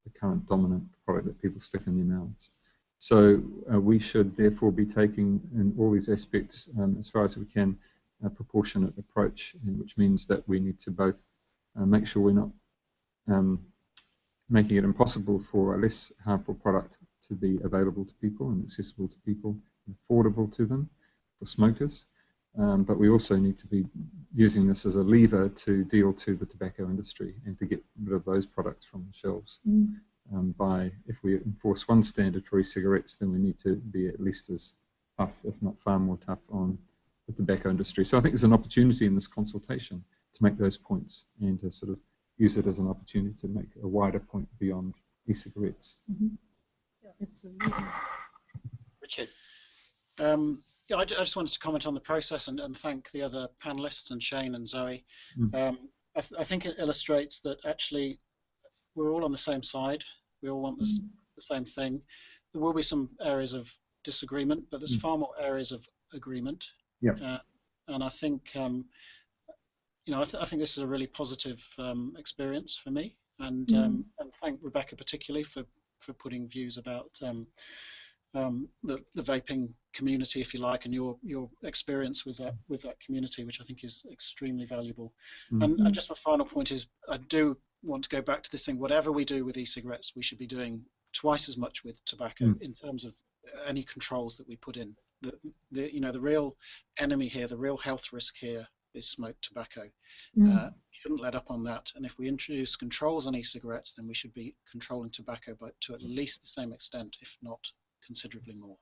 the current dominant product that people stick in their mouths. So we should therefore be taking in all these aspects, as far as we can, a proportionate approach, which means that we need to both make sure we're not making it impossible for a less harmful product to be available to people and accessible to people and affordable to them for smokers. But we also need to be using this as a lever to deal to the tobacco industry and to get rid of those products from the shelves. If we enforce one standard for e-cigarettes, then we need to be at least as tough, if not far more tough, on the tobacco industry. So I think there's an opportunity in this consultation to make those points and to sort of use it as an opportunity to make a wider point beyond e-cigarettes. Yeah, absolutely. Richard. Yeah, I just wanted to comment on the process and thank the other panelists and Shane and Zoe. I think it illustrates that actually we're all on the same side. We all want the same thing. There will be some areas of disagreement, but there's far more areas of agreement. Yeah. And I think I think this is a really positive experience for me, and thank Rebecca particularly for putting views about the vaping community, if you like, and your experience with that community, which I think is extremely valuable. And just my final point is, I do want to go back to this thing. Whatever we do with e-cigarettes, we should be doing twice as much with tobacco in terms of any controls that we put in. The real enemy here, the real health risk here, is smoked tobacco. You shouldn't let up on that. And if we introduce controls on e-cigarettes, then we should be controlling tobacco, but to at least the same extent, if not considerably more.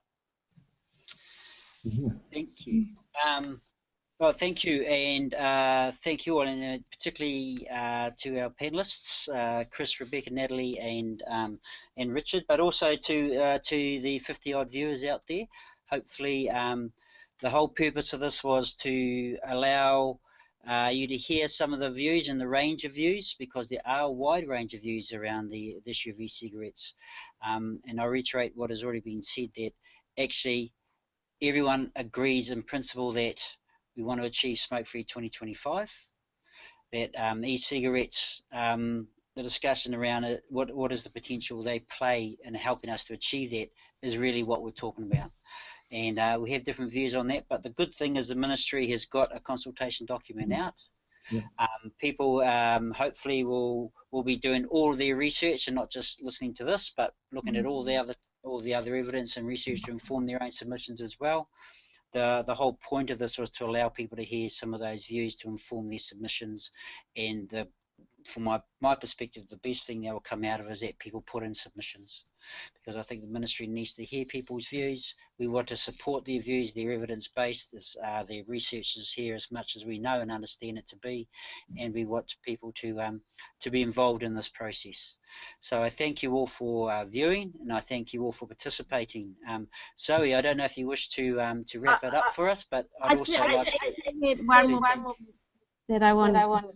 Thank you. Well, thank you, and thank you all, and particularly to our panelists, Chris, Rebecca, Natalie, and Richard, but also to the 50-odd viewers out there. Hopefully, the whole purpose of this was to allow you to hear some of the views and the range of views, because there are a wide range of views around the issue of e-cigarettes. And I reiterate what has already been said, that actually everyone agrees in principle that we want to achieve smoke-free 2025, that e-cigarettes, the discussion around it, what is the potential they play in helping us to achieve that, is really what we're talking about. And we have different views on that, but the good thing is the ministry has got a consultation document out. People hopefully will be doing all of their research and not just listening to this, but looking at all the other evidence and research to inform their own submissions as well. the whole point of this was to allow people to hear some of those views to inform their submissions, and from my perspective, the best thing that will come out of it is that people put in submissions, because I think the ministry needs to hear people's views. We want to support their views, their evidence-based, their research is here as much as we know and understand it to be, and we want people to be involved in this process. So I thank you all for viewing, and I thank you all for participating. Zoe, I don't know if you wish to wrap it up for us, but I'd also like to one more that I wanted.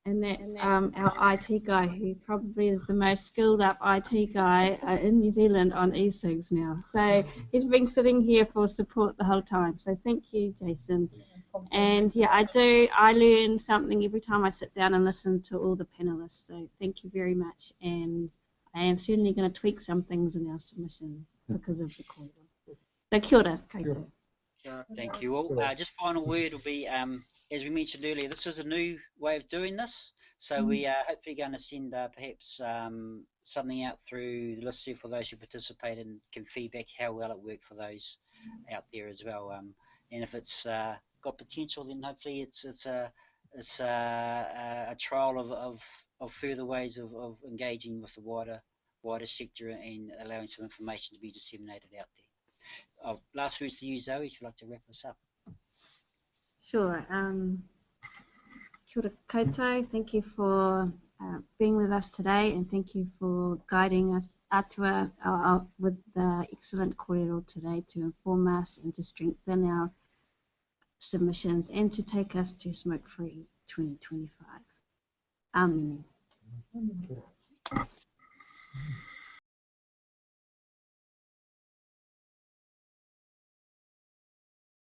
And that's our IT guy, who probably is the most skilled up IT guy in New Zealand on e-cigs now. So he's been sitting here for support the whole time. So thank you, Jason. And yeah, I learn something every time I sit down and listen to all the panelists. So thank you very much. And I am certainly going to tweak some things in our submission because of the corridor. So kia ora, koutou. Thank you all. Just final word will be, as we mentioned earlier, this is a new way of doing this, so we are hopefully going to send perhaps something out through the listserv for those who participated and can feedback how well it worked for those out there as well. And if it's got potential, then hopefully it's a trial of further ways of engaging with the wider sector and allowing some information to be disseminated out there. Last words to you, Zoe, if you'd like to wrap us up. Sure. Kia ora koutou. Thank you for being with us today, and thank you for guiding us atua with the excellent kōrero today to inform us and to strengthen our submissions and to take us to smoke-free 2025. Amen.